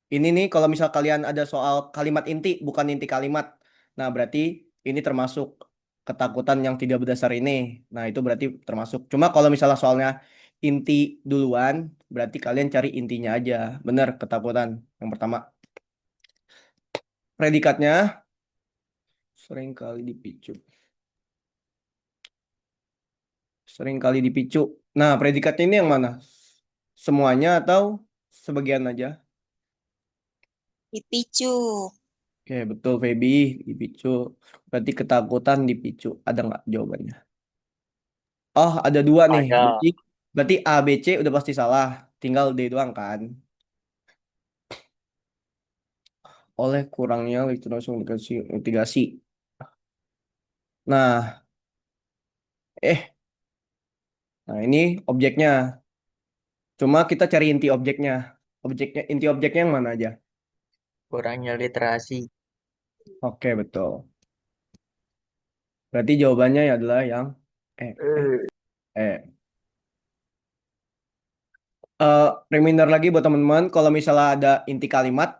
ini nih kalau misal kalian ada soal kalimat inti bukan inti kalimat. Nah, berarti ini termasuk ketakutan yang tidak berdasar ini. Nah, itu berarti termasuk. Cuma kalau misalnya soalnya inti duluan, berarti kalian cari intinya aja. Bener, ketakutan yang pertama. Predikatnya sering kali dipicu. Sering kali dipicu. Nah, predikatnya ini yang mana? Semuanya atau sebagian aja? Dipicu. Oke, betul Feby, dipicu. Berarti ketakutan dipicu. Ada nggak jawabannya? Oh, ada 2 nih. Ada. Berarti A, B, C udah pasti salah. Tinggal D doang kan? Oleh kurangnya literasi komunikasi mitigasi. Nah, eh, nah ini objeknya. Cuma kita cari inti objeknya. Inti objeknya yang mana aja? Kurangnya literasi. Oke, betul. Berarti jawabannya adalah yang eh, eh, Eh, eh. Reminder lagi buat teman-teman, kalau misalnya ada inti kalimat,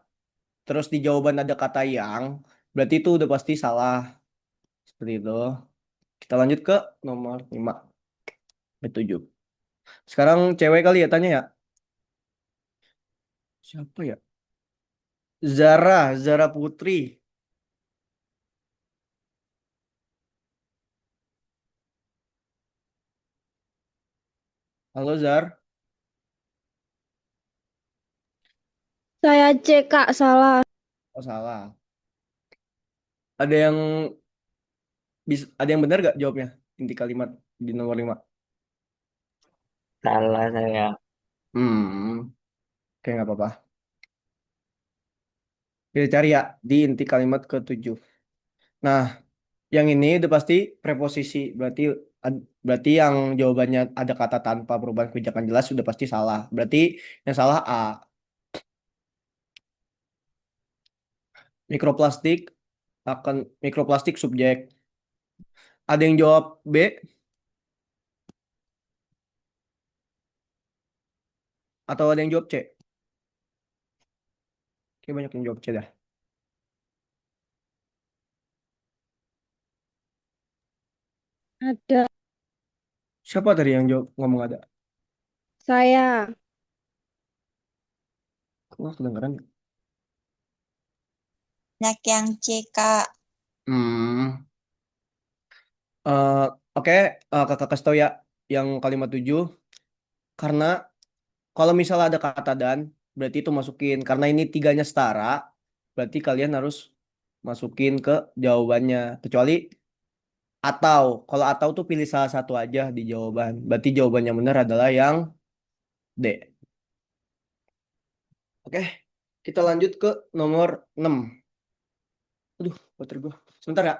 terus di jawaban ada kata yang, berarti itu udah pasti salah. Seperti itu. Kita lanjut ke nomor 5. 7. Sekarang cewek kali ya tanya ya. Siapa ya? Zara Putri. Halo Zar. Saya cek Kak, salah. Oh, salah. Ada yang ada yang benar gak jawabnya? Inti kalimat di nomor 5. Salah saya. Oke, nggak apa-apa. Kita cari ya di inti kalimat ke-7. Nah, yang ini udah pasti preposisi. Berarti yang jawabannya ada kata tanpa perubahan kebijakan jelas sudah pasti salah. Berarti yang salah A. Mikroplastik mikroplastik subjek. Ada yang jawab B atau ada yang jawab C? Oke, banyak yang jawab C dah. Ada. Siapa tadi yang jawab ngomong ada? Saya. Wah, kedengeran. Banyak yang C, Kak. Hmm. Eh, oke, kakak kasih tahu ya yang kalimat 7. Karena kalau misalnya ada kata dan, berarti itu masukin. Karena ini tiganya setara, berarti kalian harus masukin ke jawabannya. Kecuali atau, kalau atau tuh pilih salah satu aja di jawaban. Berarti jawabannya benar adalah yang D. Oke, kita lanjut ke nomor 6. Aduh, baterai gue. Sebentar ya.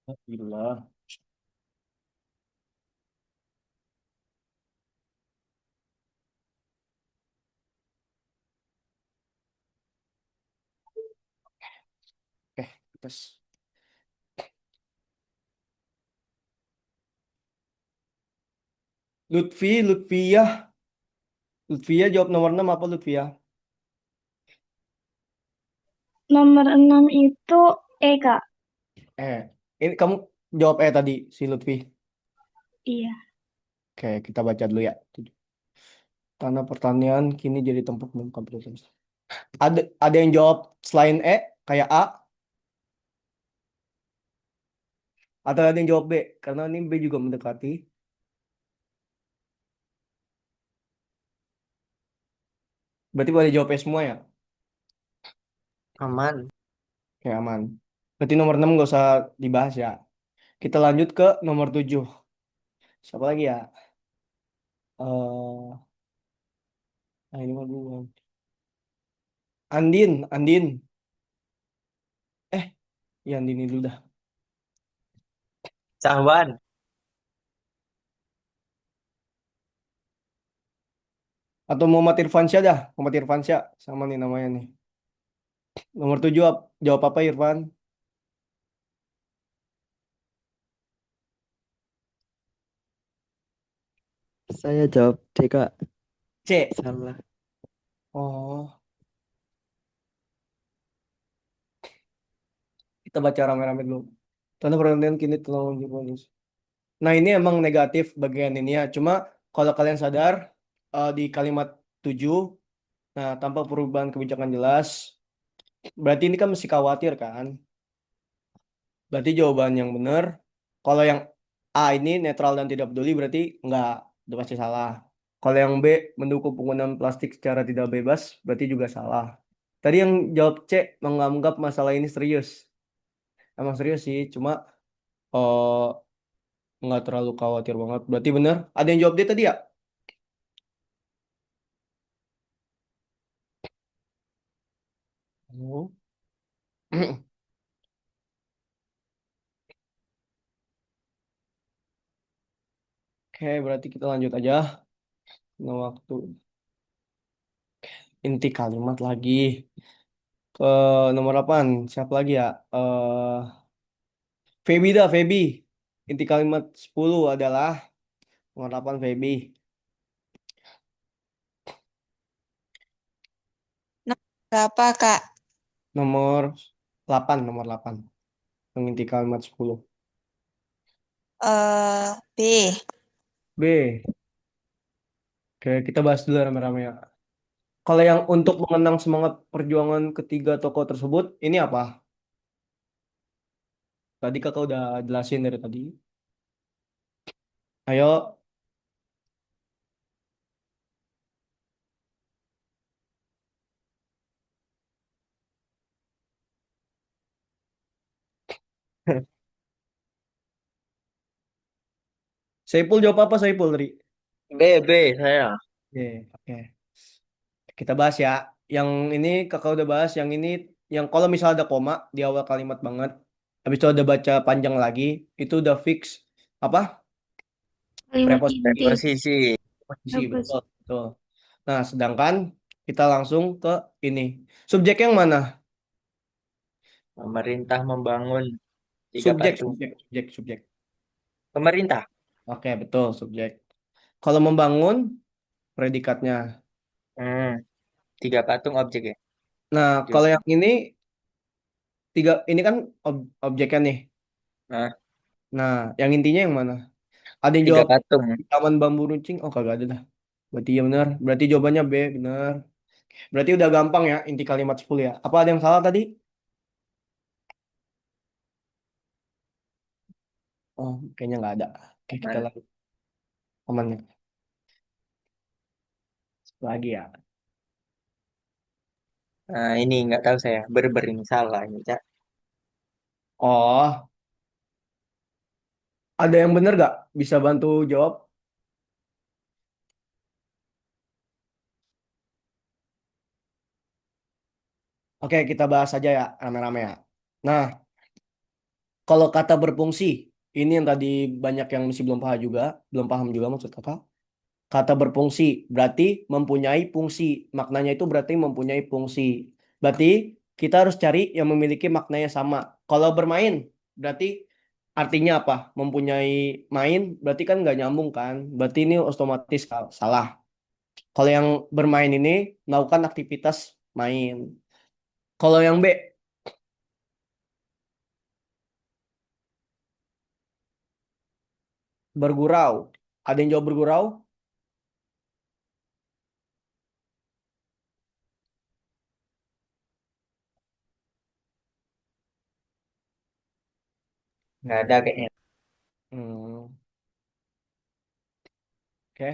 Alhamdulillah. Oke, tes. Lutfia jawab nomor 6 apa Lutfia? Nomor 6 itu E, Kak. Eh, ini kamu jawab tadi si Lutfi. Iya. Oke, kita baca dulu ya. Tanah pertanian kini jadi tempat komputer sains. Ada yang jawab selain kayak A, atau ada yang jawab B? Karena ini B juga mendekati. Berarti boleh jawab semua ya? Aman. Oke, aman. Berarti nomor 6 nggak usah dibahas ya. Kita lanjut ke nomor 7. Siapa lagi ya? Nah ini mah duluan. Andin. Ya Andin ini dulu dah. Cahwan. Atau Muhammad Irfansyah dah. Muhammad Irfansyah. Sama nih namanya nih. Nomor 7 jawab apa Irfan? Saya jawab D, Kak. C. Salah. Oh, kita baca rame-rame dulu. Tanah pertanian kini telah bonus. Nah, ini emang negatif bagian ini ya. Cuma kalau kalian sadar di kalimat 7, nah tanpa perubahan kebijakan jelas, berarti ini kan mesti khawatir kan? Berarti jawaban yang benar. Kalau yang A ini netral dan tidak peduli berarti enggak, udah pasti salah. Kalau yang B mendukung penggunaan plastik secara tidak bebas berarti juga salah. Tadi yang jawab C menganggap masalah ini serius. Emang serius sih, cuma eh nggak terlalu khawatir banget. Berarti bener. Ada yang jawab D tadi ya? Oh. Oke, berarti kita lanjut aja. Nah, waktu inti kalimat lagi. Ke nomor 8. Siapa lagi ya? Feby dah, Feby. Inti kalimat 10 adalah nomor 8 Feby. Berapa, Kak? Nomor 8. Yang inti kalimat 10. B. B. Oke, kita bahas dulu rame-rame ya. Kalau yang untuk mengenang semangat perjuangan ketiga tokoh tersebut, ini apa? Tadi kakak udah jelasin dari tadi. Ayo, Saiful jawab apa Saiful tadi? B saya. Oke, oke. Kita bahas ya. Yang ini kakak udah bahas, yang ini, yang kalau misalnya ada koma di awal kalimat banget, habis itu ada baca panjang lagi, itu udah fix apa? Kalimat Preposisi, inti. Posisi posisi, Bagus. betul, betul. Nah, sedangkan kita langsung ke ini. Subjek yang mana? pemerintah membangun tiga Subjek, patung. subjek, subjek, subjek. Pemerintah. Oke, betul, subjek. Kalau membangun, predikatnya. Hmm, tiga patung objek ya. Nah, Tiga. kalau yang ini tiga, ini kan objeknya nih. Nah, Nah, yang intinya yang mana? Ada yang tiga jawab patung. di Taman Bambu Runcing. Oh, kagak ada dah. Berarti ya benar. Berarti jawabannya B, benar. Berarti udah gampang ya inti kalimat 10 ya. Apa ada yang salah tadi? Oh, kayaknya nggak ada. Oke, kita Aman. lagi aman ya. Lagi ya. Nah, ini nggak tahu saya. Berber ini salah ini, Cak. Oh, ada yang benar nggak? Bisa bantu jawab? Oke, kita bahas aja ya, rame-rame ya. Nah, kalau kata berfungsi, ini yang tadi banyak yang masih belum paham juga maksud kakak. Kata berfungsi berarti mempunyai fungsi. Maknanya itu berarti mempunyai fungsi. Berarti kita harus cari yang memiliki maknanya sama. Kalau bermain berarti artinya apa? Mempunyai main berarti kan nggak nyambung kan? Berarti ini otomatis salah. Kalau yang bermain ini melakukan aktivitas main. Kalau yang B, bergurau. Ada yang jawab bergurau? Nggak ada kayaknya. Hmm, oke.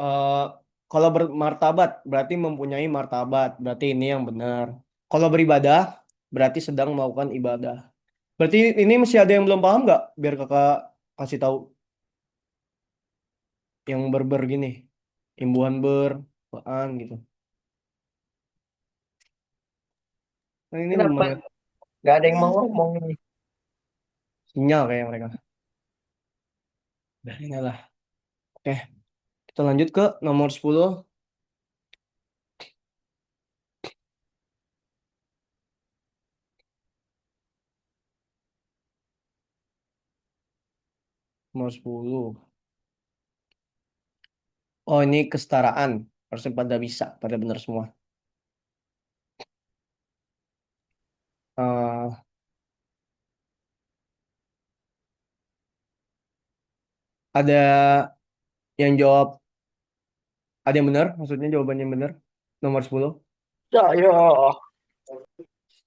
Eh, kalau bermartabat berarti mempunyai martabat, berarti ini yang benar. Kalau beribadah berarti sedang melakukan ibadah. Berarti ini masih ada yang belum paham nggak? Biar kakak kasih tahu yang berber gini, imbuhan ber, apaan gitu. Nah, ini Kenapa menit nggak ada yang mau ngomong ini? sinyal kayak mereka. Nah, inilah. Oke, kita lanjut ke nomor 10. Nomor 10. Oh, ini kesetaraan. Harusnya pada bisa, pada benar semua. Eh, ada yang jawab, ada yang benar, maksudnya jawabannya yang benar. Nomor 10. Ya, yo.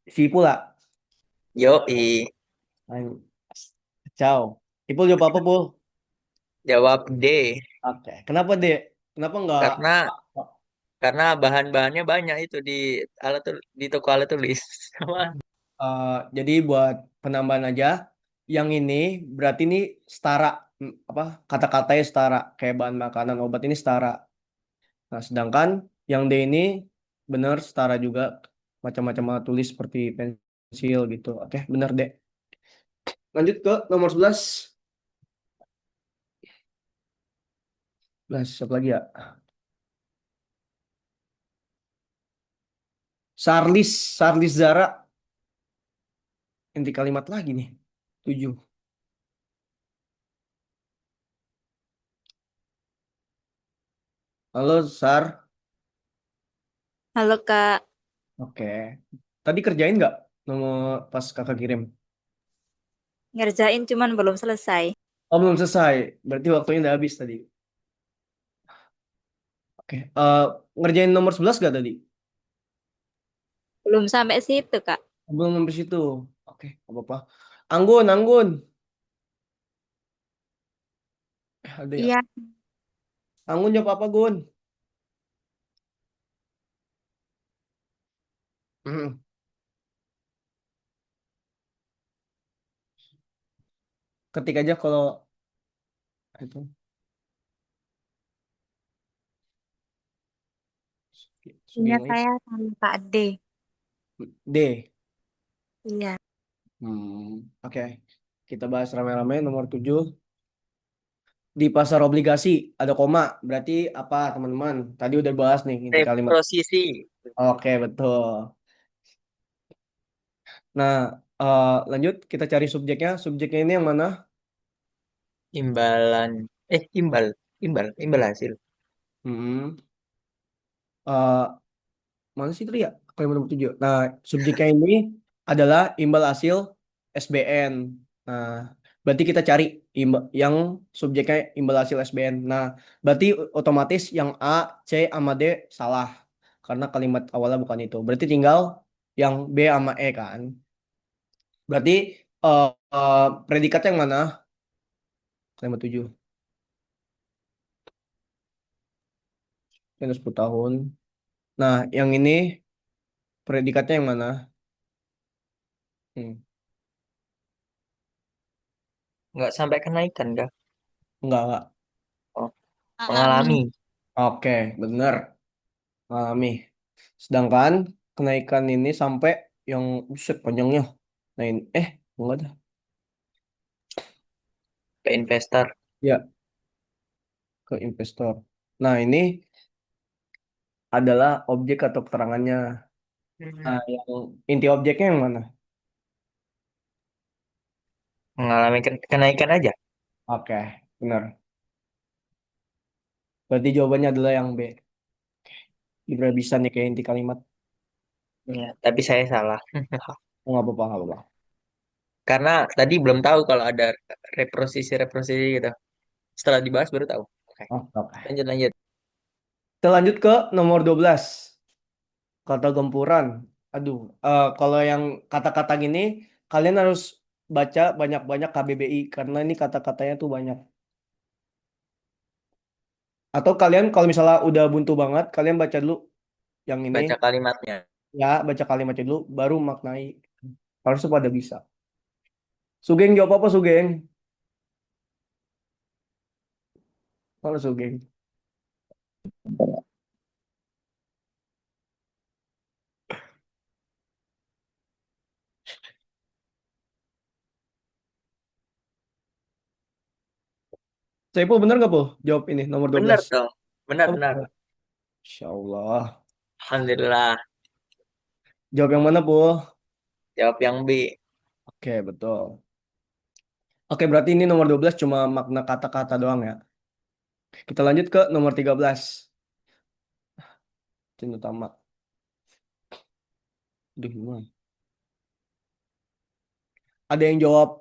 Si pula. Yo, Ciao. Ipul jawab apa, Pul? jawab D. Oke. Kenapa, Dek? Kenapa nggak? Karena bahan-bahannya banyak itu di di toko alat tulis. Sama. Jadi buat penambahan aja, yang ini berarti ini setara, apa kata-katanya setara, kayak bahan makanan, obat ini setara. Nah, sedangkan yang D ini benar setara juga, macam-macam alat tulis seperti pensil gitu. Oke, benar, Dek. Lanjut ke nomor 11. 11, siapa lagi ya? Sarlis Zara. Inti kalimat lagi nih. 7. Halo, Sar. Halo Kak, Oke. Tadi kerjain nggak nomor pas kakak kirim? ngerjain cuman belum selesai. Oh, belum selesai. Berarti waktunya udah habis tadi. Oke. Ngerjain nomor 11 gak tadi? Belum sampai situ, Kak. Belum sampai situ. Oke, nggak apa-apa. Anggun, Anggun. Ada ya? Iya. Anggun jawab apa, Gun? Hmm. Ketik aja kalau itu. Punya Sugeng saya sama Kak D. D. Iya. Oke. Kita bahas rame-rame nomor 7. Di pasar obligasi ada koma. Berarti apa, teman-teman? Tadi udah bahas nih inti kalimat. Reprosisi. Oke, betul. Nah, lanjut kita cari subjeknya. Subjeknya ini yang mana? Imbalan. Imbal. Imbal hasil. Hmm. Eh, Mana sih tadi ya? Kalimat nomor 7. Nah, subjeknya ini adalah imbal hasil SBN. Nah, berarti kita cari yang subjeknya imbal hasil SBN. Nah, berarti otomatis yang A, C, sama D salah. Karena kalimat awalnya bukan itu. Berarti tinggal yang B sama E kan. Berarti eh predikat yang mana? Kalimat 7. Yang 10 tahun. Nah, yang ini predikatnya yang mana? Hmm. Nggak sampai kenaikan kah? Enggak, enggak. Oh, Alami. mengalami. Oke, bener. Alami. Sedangkan kenaikan ini sampai yang buset panjangnya. Nah ini, enggak ada. Ke investor. Ya, ke investor. Nah ini adalah objek atau keterangannya. Nah, yang inti objeknya yang mana? Mengalami kenaikan aja. Oke, benar. Berarti jawabannya adalah yang B. Gimana bisa nih kayak inti kalimat? Ya, tapi saya salah. Oh, nggak apa-apa, nggak apa-apa. Karena tadi belum tahu kalau ada reprosisi gitu. Setelah dibahas baru tahu. Oke, Oke. lanjut lanjut. Kita lanjut ke nomor 12. Kata gempuran. Aduh, kalau yang kata-kata gini, kalian harus baca banyak-banyak KBBI karena ini kata-katanya tuh banyak. Atau kalian kalau misalnya udah buntu banget, kalian baca dulu yang ini, Baca kalimatnya. ya baca kalimatnya dulu, baru maknai. Harusnya pada bisa. Sugeng jawab apa Sugeng? Kalau Sugeng. Saiful bener nggak, Po? Jawab ini, nomor 12. Benar dong. Benar Oh, benar. bener. Insya Allah. Alhamdulillah. Jawab yang mana, Po? Jawab yang B. Oke, betul. Oke, berarti ini nomor 12 cuma makna kata-kata doang ya. Kita lanjut ke nomor 13. Cinta utama. Aduh, gimana? Ada yang jawab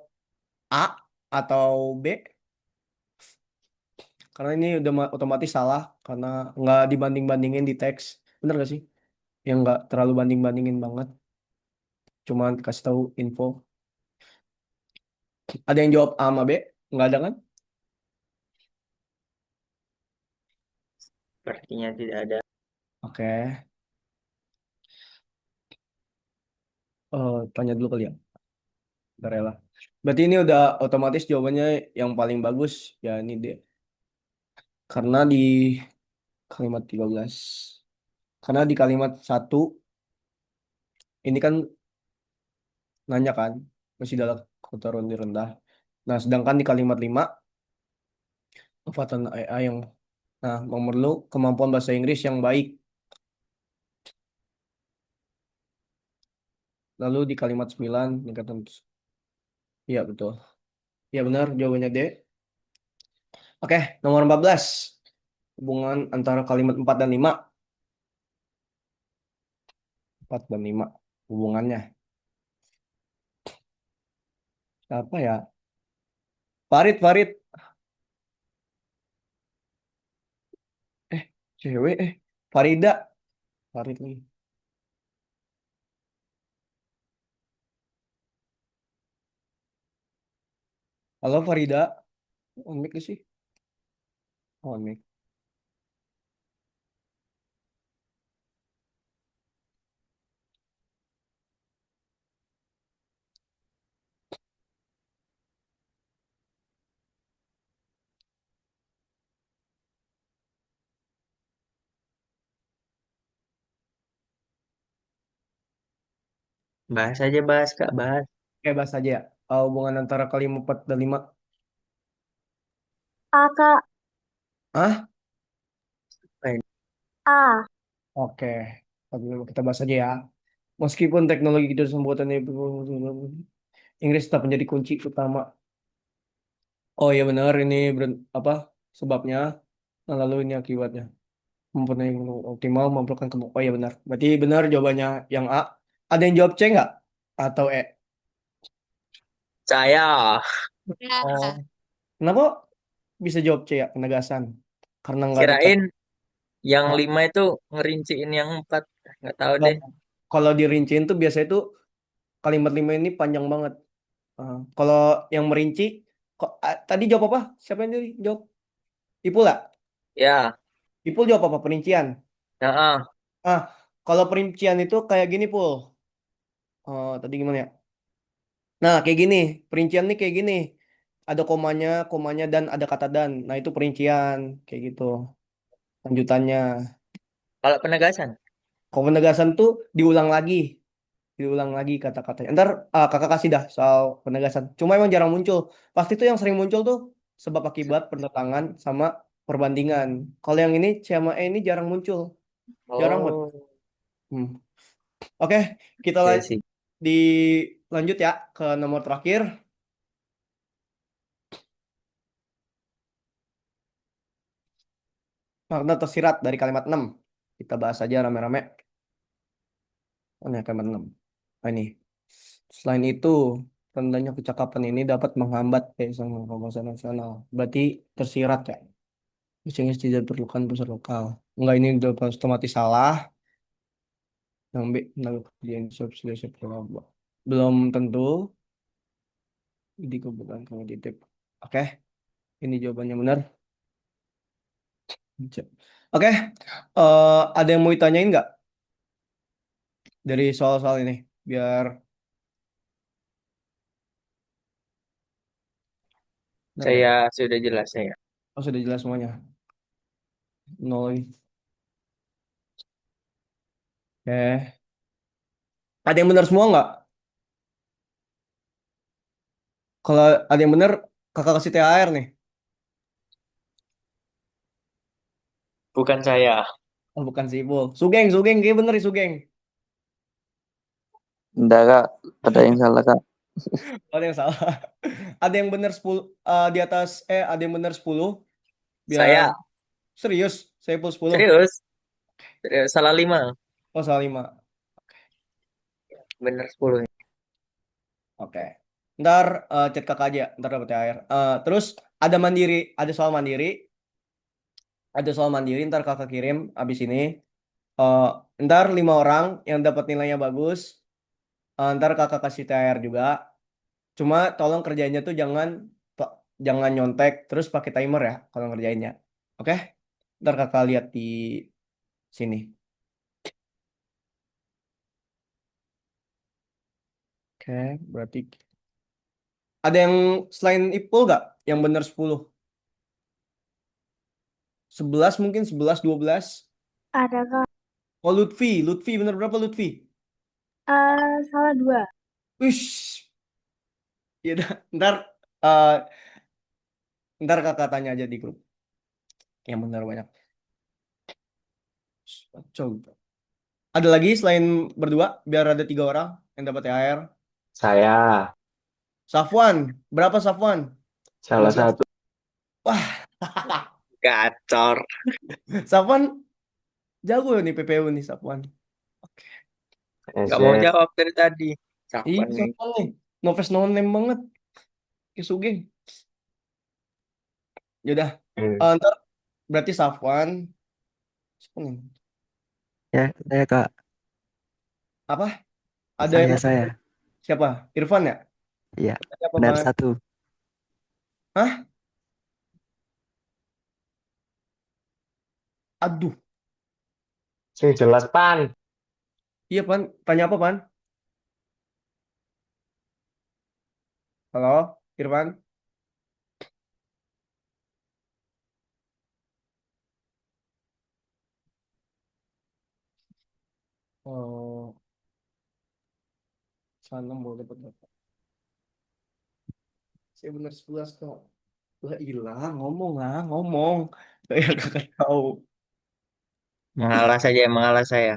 A atau B? Karena ini udah otomatis salah karena nggak dibanding-bandingin di teks. Bener gak sih? Yang nggak terlalu banding-bandingin banget. Cuma kasih tahu info. Ada yang jawab A sama B? Nggak ada kan? Sepertinya tidak ada. Oke. Tanya dulu kali ya. Udah rela. Berarti ini udah otomatis jawabannya yang paling bagus. Ya ini D. Karena di kalimat 13. Karena di kalimat satu ini kan nanya kan. Masih dalam kota ronde rendah. Nah, sedangkan di kalimat 5 kekuatan AI yang memerlu kemampuan bahasa Inggris yang baik. Lalu di kalimat 9 peningkatan. Iya, betul. Iya, benar jawabannya D. Oke, nomor 14. Hubungan antara kalimat 4 dan 5. 4 dan 5 hubungannya. Apa ya? Farid. Cewek, Farida. Farid lagi. Halo Farida. On mic gak sih? On mic. Bahas aja, bahas Kak, bahas. Oke, bahas aja ya. Hubungan antara kalimat 4 dan 5. A, Kak. Ah? A. Oke. Kita bahas aja ya. Meskipun teknologi dan pembuatan Inggris tetap menjadi kunci utama. Oh iya benar, ini apa sebabnya, nah, lalu ini akibatnya. Mempunyai optimal memperlukan kemampuan. Oh iya benar. Berarti benar jawabannya yang A. Ada yang jawab C nggak? Atau E? Saya. Oh. Kenapa bisa jawab C ya? Penegasan. Karena nggak ada Kirain yang Ah, 5 itu ngerinciin yang 4. Nggak tahu nggak. deh. Kalau dirinciin tuh biasanya tuh kalimat 5 ini panjang banget. Kalau yang merinci, tadi jawab apa? Siapa yang tadi jawab? Ipul lah. Ya, Ipul jawab apa? Perincian. nah, Ah, kalau perincian itu kayak gini, Pul. Tadi gimana ya? Nah, kayak gini. Perincian nih kayak gini. Ada komanya dan ada kata dan. Nah, itu perincian kayak gitu. Lanjutannya. kalau penegasan. Kalau penegasan tuh diulang lagi kata-katanya. Ntar kakak kasih dah soal penegasan. Cuma emang jarang muncul. Pasti tuh yang sering muncul tuh sebab akibat pertentangan sama perbandingan. Kalau yang ini C sama E ini jarang muncul. Jarang banget. Oh, Hmm. Oke, kita iya sih. dilanjut ya ke nomor terakhir. Makna tersirat dari kalimat 6. Kita bahas aja rame-rame. Oh, ini kalimat 6. Nah, ini. Selain itu, rendahnya kecakapan ini dapat menghambat sama promosi nasional. Berarti tersirat ya. Mesinnya tidak diperlukan pusat lokal. Enggak, ini udah otomatis salah. Yang B, yang substitusi belum tentu. Jadi kebutuhan komoditif. Oke, ini jawabannya benar. Oke, ada yang mau ditanyain nggak dari soal-soal ini? Biar benar nggak? Saya sudah jelas saya. Oh, sudah jelas semuanya. Nol. Oke. Ada yang benar semua nggak? Kalau ada yang benar, kakak kasih THR nih. Bukan saya. Oh, bukan sih, Ipul. Sugeng, kayak bener nih, Sugeng. Enggak, Kak. Ada yang salah, Kak. Ada yang salah. Ada yang benar 10 di atas, ada yang benar 10. Biar Saya serius, saya Ipul 10. serius. Salah 5. Oh, salah 5. Bener 10. Oke. Ntar chat kakak aja, ntar dapat THR. Terus ada soal mandiri. Ada soal mandiri, ntar kakak kirim abis ini. Eh, Ntar 5 orang yang dapat nilainya bagus. Ntar kakak kasih THR juga. Cuma tolong kerjainnya tuh jangan nyontek terus pakai timer ya kalau ngerjainnya. Oke? Ntar kakak lihat di sini. Oke, berarti ada yang selain Ipul nggak yang benar 10? 11 mungkin 11 12. Ada, Kak. Oh, Lutfi benar berapa Lutfi? Salah 2. Wish. Ya udah, eh, ntar kakak tanya aja di grup. Yang benar banyak. Coba. Ada lagi selain berdua biar ada 3 orang yang dapat THR. Saya Safwan, berapa Safwan? salah 12. satu. Wah, Gacor. Safwan jago nih PPU nih Safwan. Nggak mau SZ. jawab dari tadi. Iya, Siapa nih? Safwan nih. Noves no name banget. Kayak Sugeng. Yaudah. Eh, Ntar berarti Safwan. Siapa nih? Ya, saya Kak. Apa? Ada yang Saya. siapa? Irfan ya? Iya, Siapa, benar Mas? satu. Hah? Aduh. sing jelas pan. Iya, Pan. Tanya apa, Pan? Halo, Irfan? Oh, sana mau dapat berapa? Saya benar 11 kok. Lah hilang, ngomong lah, ngomong. Saya kakak tahu. Mengalah saja, mengalah saya.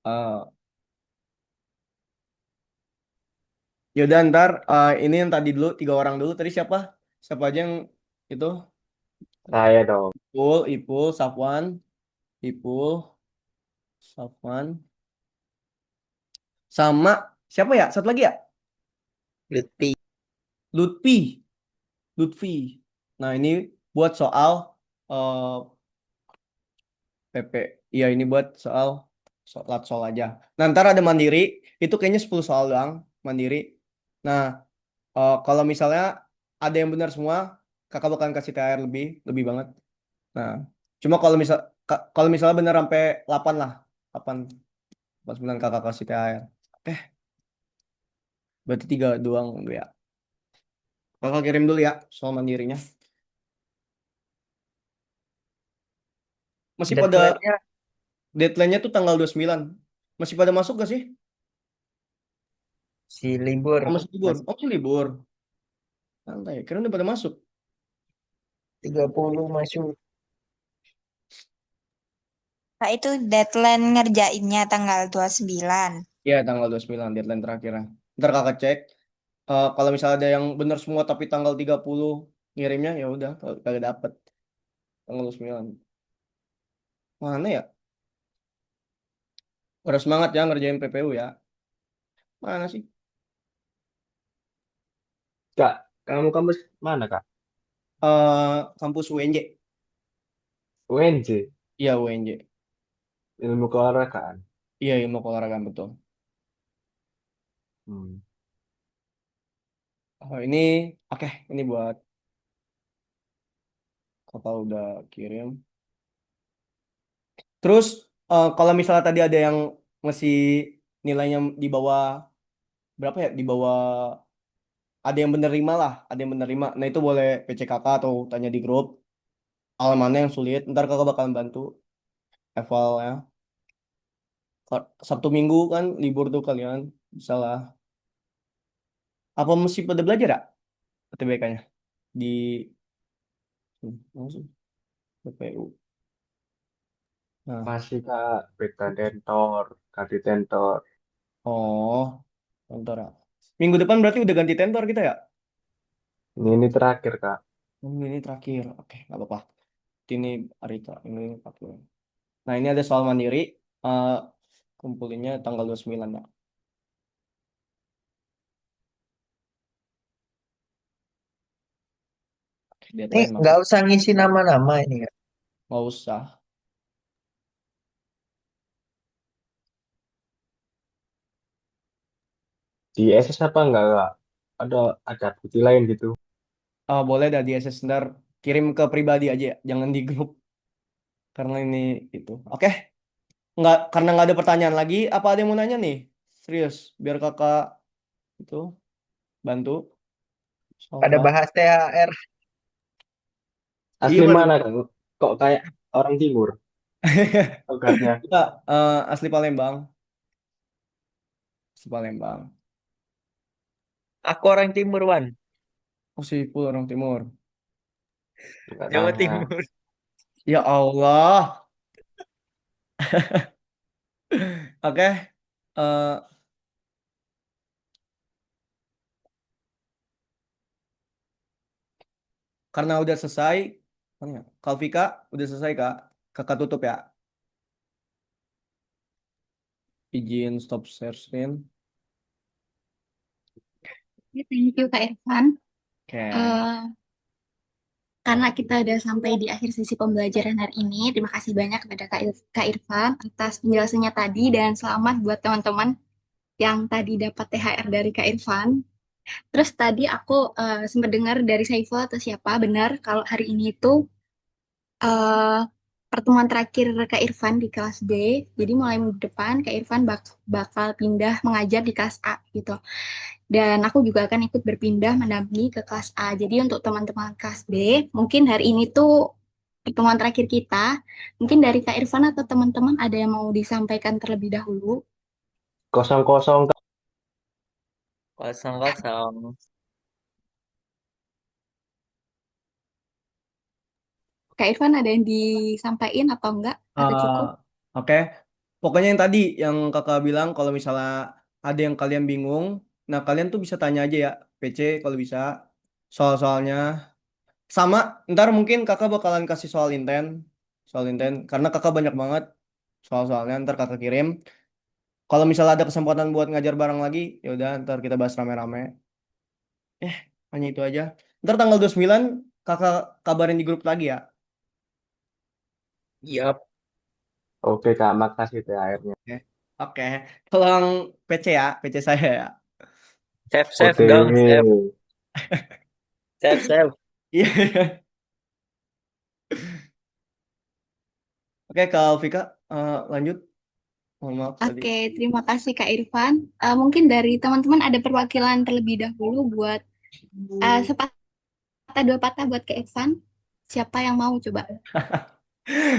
Eh, Yaudah ntar ini yang tadi dulu 3 orang dulu. Tadi siapa? Siapa aja yang itu? Saya dong. Ipul, Safwan, sama siapa ya? Satu lagi ya? Lutfi. Lutfi, Lutfi. Nah ini buat soal eh, PP. Iya ini buat soal sol aja. Nah ntar ada mandiri. Itu kayaknya 10 soal doang mandiri. Nah kalau misalnya ada yang benar semua, kakak bakalan kasih THR lebih, lebih banget. Nah, cuma kalau misalnya bener sampai 8 lah. 8 pas 9 kakak kasih THR. Oke, berarti 3 doang dulu ya. Kakak kirim dulu ya soal mandirinya. Masih pada Deadline-nya deadline-nya tuh tanggal 29. Masih pada masuk gak sih? si libur. Oh, masih libur. Masih Oh, masih libur. Santai. Kira udah pada masuk. 30 masuk. Kak itu deadline ngerjainnya tanggal 29. Iya, tanggal 29 deadline terakhirnya. Ntar kakak cek. Kalau misalnya ada yang bener semua tapi tanggal 30 ngirimnya ya udah kagak dapet tanggal 29. Mana ya? Harus semangat ya ngerjain PPU ya. Mana sih? Kak, kamu kampus mana, Kak? Kampus UNJ. UNJ, Iya UNJ. ilmu keolahragaan. Iya ilmu keolahragaan betul. Hmm. Ini oke ini buat kakak udah kirim. Terus kalau misalnya tadi ada yang masih nilainya di bawah berapa ya? Di bawah ada yang menerima lah, ada yang menerima. Nah itu boleh PCKK atau tanya di grup. Hal mana yang sulit? Ntar kakak bakalan bantu eval ya. Sabtu Minggu kan libur tuh kalian, bisa lah. Apa mesti pada belajar ya? UTBK-nya di mana sih? PPU. Nah, Masih, Kak, beta tentor, kadi tentor. oh, tentor ya. Minggu depan berarti udah ganti tentor kita ya? Ini terakhir, Kak. Ini terakhir. Oke, nggak apa-apa. Ini Arita, ini 40. Nah, ini ada soal mandiri. Eh kumpulinnya tanggal 29 ya. Oke, Ini deadline nggak masuk. usah ngisi nama-nama ini ya. Nggak usah. Di SS apa enggak, Kak? Ada bukti lain gitu. Boleh dah di SS ntar kirim ke pribadi aja ya. Jangan di grup. Karena ini itu. Oke, karena nggak ada pertanyaan lagi. Apa ada yang mau nanya nih? Serius, biar kakak itu bantu. Pada Soal bahas THR. iya Asli pada. mana, Kak? Kok kayak orang timur logatnya? Kita asli Palembang. Asli Palembang. Aku orang timur, Wan. Oh, si Ipul orang timur. Enggak Jawa tanya. Timur. Ya Allah. Oke. eh, karena udah selesai. Mana ya? Kalvika, udah selesai, Kak. Kakak tutup ya. Izin stop share screen. Thank you Kak Irfan. Oke. Eh, karena kita udah sampai di akhir sesi pembelajaran hari ini, terima kasih banyak kepada Kak Irfan atas penjelasannya tadi dan selamat buat teman-teman yang tadi dapat THR dari Kak Irfan. Terus tadi aku sempat dengar dari Saiful atau siapa benar kalau hari ini itu eh, pertemuan terakhir Kak Irfan di kelas B. Jadi mulai minggu depan Kak Irfan bakal pindah mengajar di kelas A gitu. Dan aku juga akan ikut berpindah mendampingi ke kelas A. Jadi untuk teman-teman kelas B, mungkin hari ini tuh pertemuan terakhir kita. Mungkin dari Kak Irfan atau teman-teman ada yang mau disampaikan terlebih dahulu. Kosong-kosong. Kosong-kosong. Kak Irfan ada yang disampaikan atau enggak? Atau cukup? Oke. Pokoknya yang tadi yang kakak bilang kalau misalnya ada yang kalian bingung, nah kalian tuh bisa tanya aja ya PC kalau bisa soal-soalnya. Sama, ntar mungkin kakak bakalan kasih soal inten karena kakak banyak banget soal-soalnya ntar kakak kirim. Kalau misalnya ada kesempatan buat ngajar bareng lagi, ya udah ntar kita bahas rame-rame. Hanya itu aja. Ntar tanggal 29 kakak kabarin di grup lagi ya. Yap. Oke Kak, makasih THR-nya. Oke. Oke. Tolong PC ya, PC saya ya. Save dong, OTW. save. Iya. Oke, Kak Vika, lanjut. Mohon maaf tadi. Oke, terima kasih Kak Irfan. Mungkin dari teman-teman ada perwakilan terlebih dahulu buat sepatah dua patah buat Kak Irfan. Siapa yang mau coba?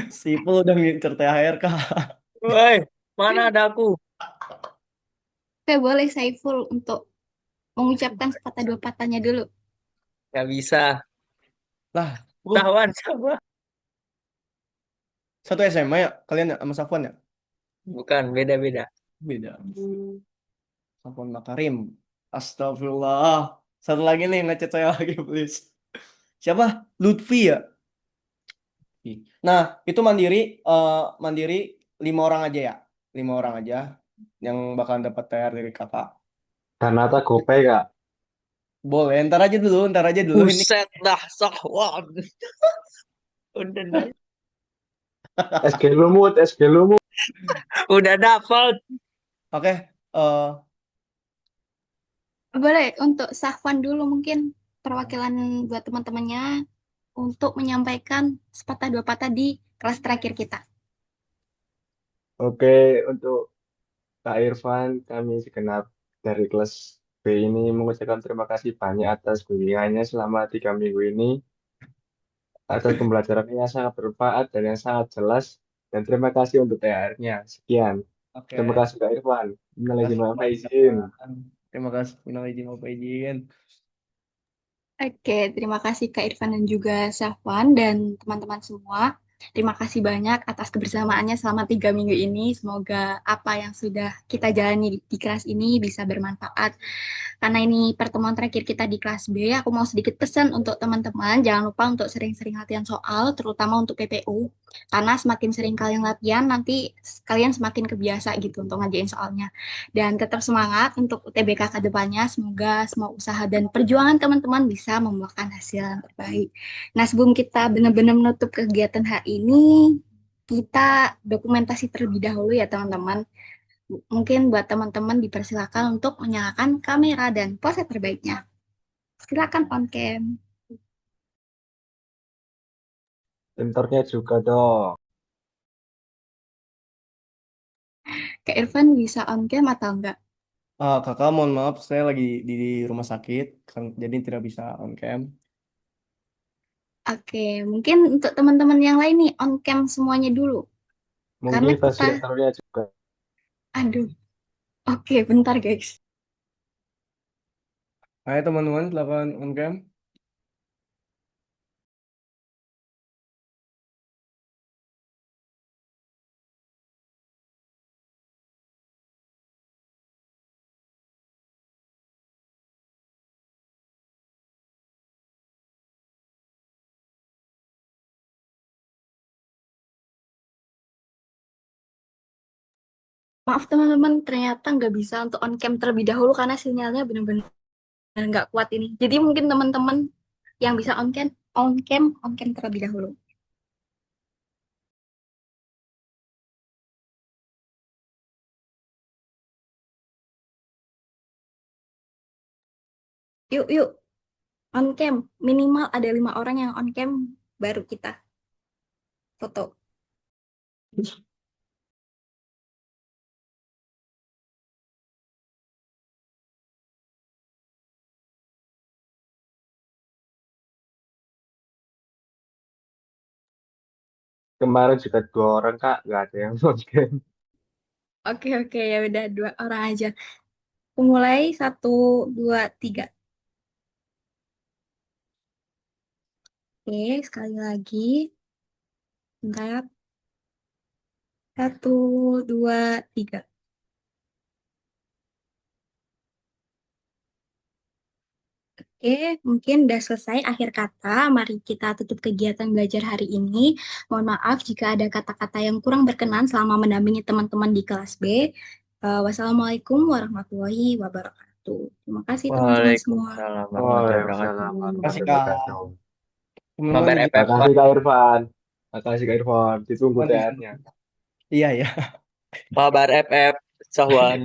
Sipul udah ngincer THR, Kak. Woi, mana ada aku? Oke, boleh Saiful untuk mengucapkan sepatah dua patahnya dulu. Gak bisa. Lah, Tawan sama. satu SMA ya? Kalian ya sama Safwan ya? Bukan, beda-beda. Beda. Safwan Makarim. Astagfirullah. Satu lagi nih ngechat saya lagi, please. Siapa? Lutfi ya? Nah, itu mandiri 5 orang aja ya. 5 orang aja yang bakalan dapat THR dari kakak. Kanata GoPay Kak. Boleh, ntar aja dulu ini. Buset dah, Sahwan. Udah dah. SG lumut. Udah dapat. Oke, Boleh untuk Safwan dulu mungkin perwakilan buat teman-temannya untuk menyampaikan sepatah dua patah di kelas terakhir kita. Oke, untuk Kak Irfan, kami segenap dari kelas B ini mengucapkan terima kasih banyak atas bimbingannya selama 3 minggu ini, atas pembelajarannya yang sangat bermanfaat dan yang sangat jelas, dan terima kasih untuk THR-nya. Sekian. oke. Terima kasih Kak Irfan. Minal Terima izin wal kasih, faizin. Terima kasih, minal izin maupun izin. Oke, terima kasih Kak Irfan dan juga Safwan dan teman-teman semua. Terima kasih banyak atas kebersamaannya selama 3 minggu ini. Semoga apa yang sudah kita jalani di kelas ini bisa bermanfaat. Karena ini pertemuan terakhir kita di kelas B, aku mau sedikit pesan untuk teman-teman, jangan lupa untuk sering-sering latihan soal, terutama untuk PPU. Karena semakin sering kalian latihan, nanti kalian semakin kebiasa gitu untuk ngajain soalnya. Dan tetap semangat untuk UTBK ke depannya. Semoga semua usaha dan perjuangan teman-teman bisa membuahkan hasil yang terbaik. Nah, sebelum kita benar-benar menutup kegiatan hari ini, kita dokumentasi terlebih dahulu ya teman-teman. Mungkin buat teman-teman dipersilakan untuk menyalakan kamera dan pose terbaiknya. Silakan on cam. Pinternya juga dong. Kak Irfan bisa on cam atau enggak? Kakak, mohon maaf, saya lagi di rumah sakit, jadi tidak bisa on cam. Oke, mungkin untuk teman-teman yang lain nih on cam semuanya dulu. Karena Mungkin kita, fasilitatornya juga. aduh, oke bentar guys. Ayo teman-teman, silakan on cam. Maaf teman-teman, ternyata nggak bisa untuk on cam terlebih dahulu karena sinyalnya benar-benar nggak kuat ini. Jadi mungkin teman-teman yang bisa on cam terlebih dahulu. Yuk, yuk, on cam. Minimal ada 5 orang yang on cam, baru kita foto. Kemarin juga 2 orang kak, nggak ada yang game. Oke, ya udah 2 orang aja. Aku mulai 1, 2, 3. Oke, sekali lagi. Bentar. 1, 2, 3. Oke, mungkin udah selesai akhir kata. Mari kita tutup kegiatan belajar hari ini. Mohon maaf jika ada kata-kata yang kurang berkenan selama mendampingi teman-teman di kelas B. Wassalamualaikum warahmatullahi wabarakatuh. Terima kasih teman-teman semua. Waalaikumsalam warahmatullahi wabarakatuh. Waalaikumsalam Terima kasih warahmatullahi Kak. wabarakatuh. Teman-teman Mabar izin FF Makasih Kak Irfan. Makasih Kak Irfan. Ditunggu teman izin. TR-nya. Iya ya. Mabar FF Sahwan.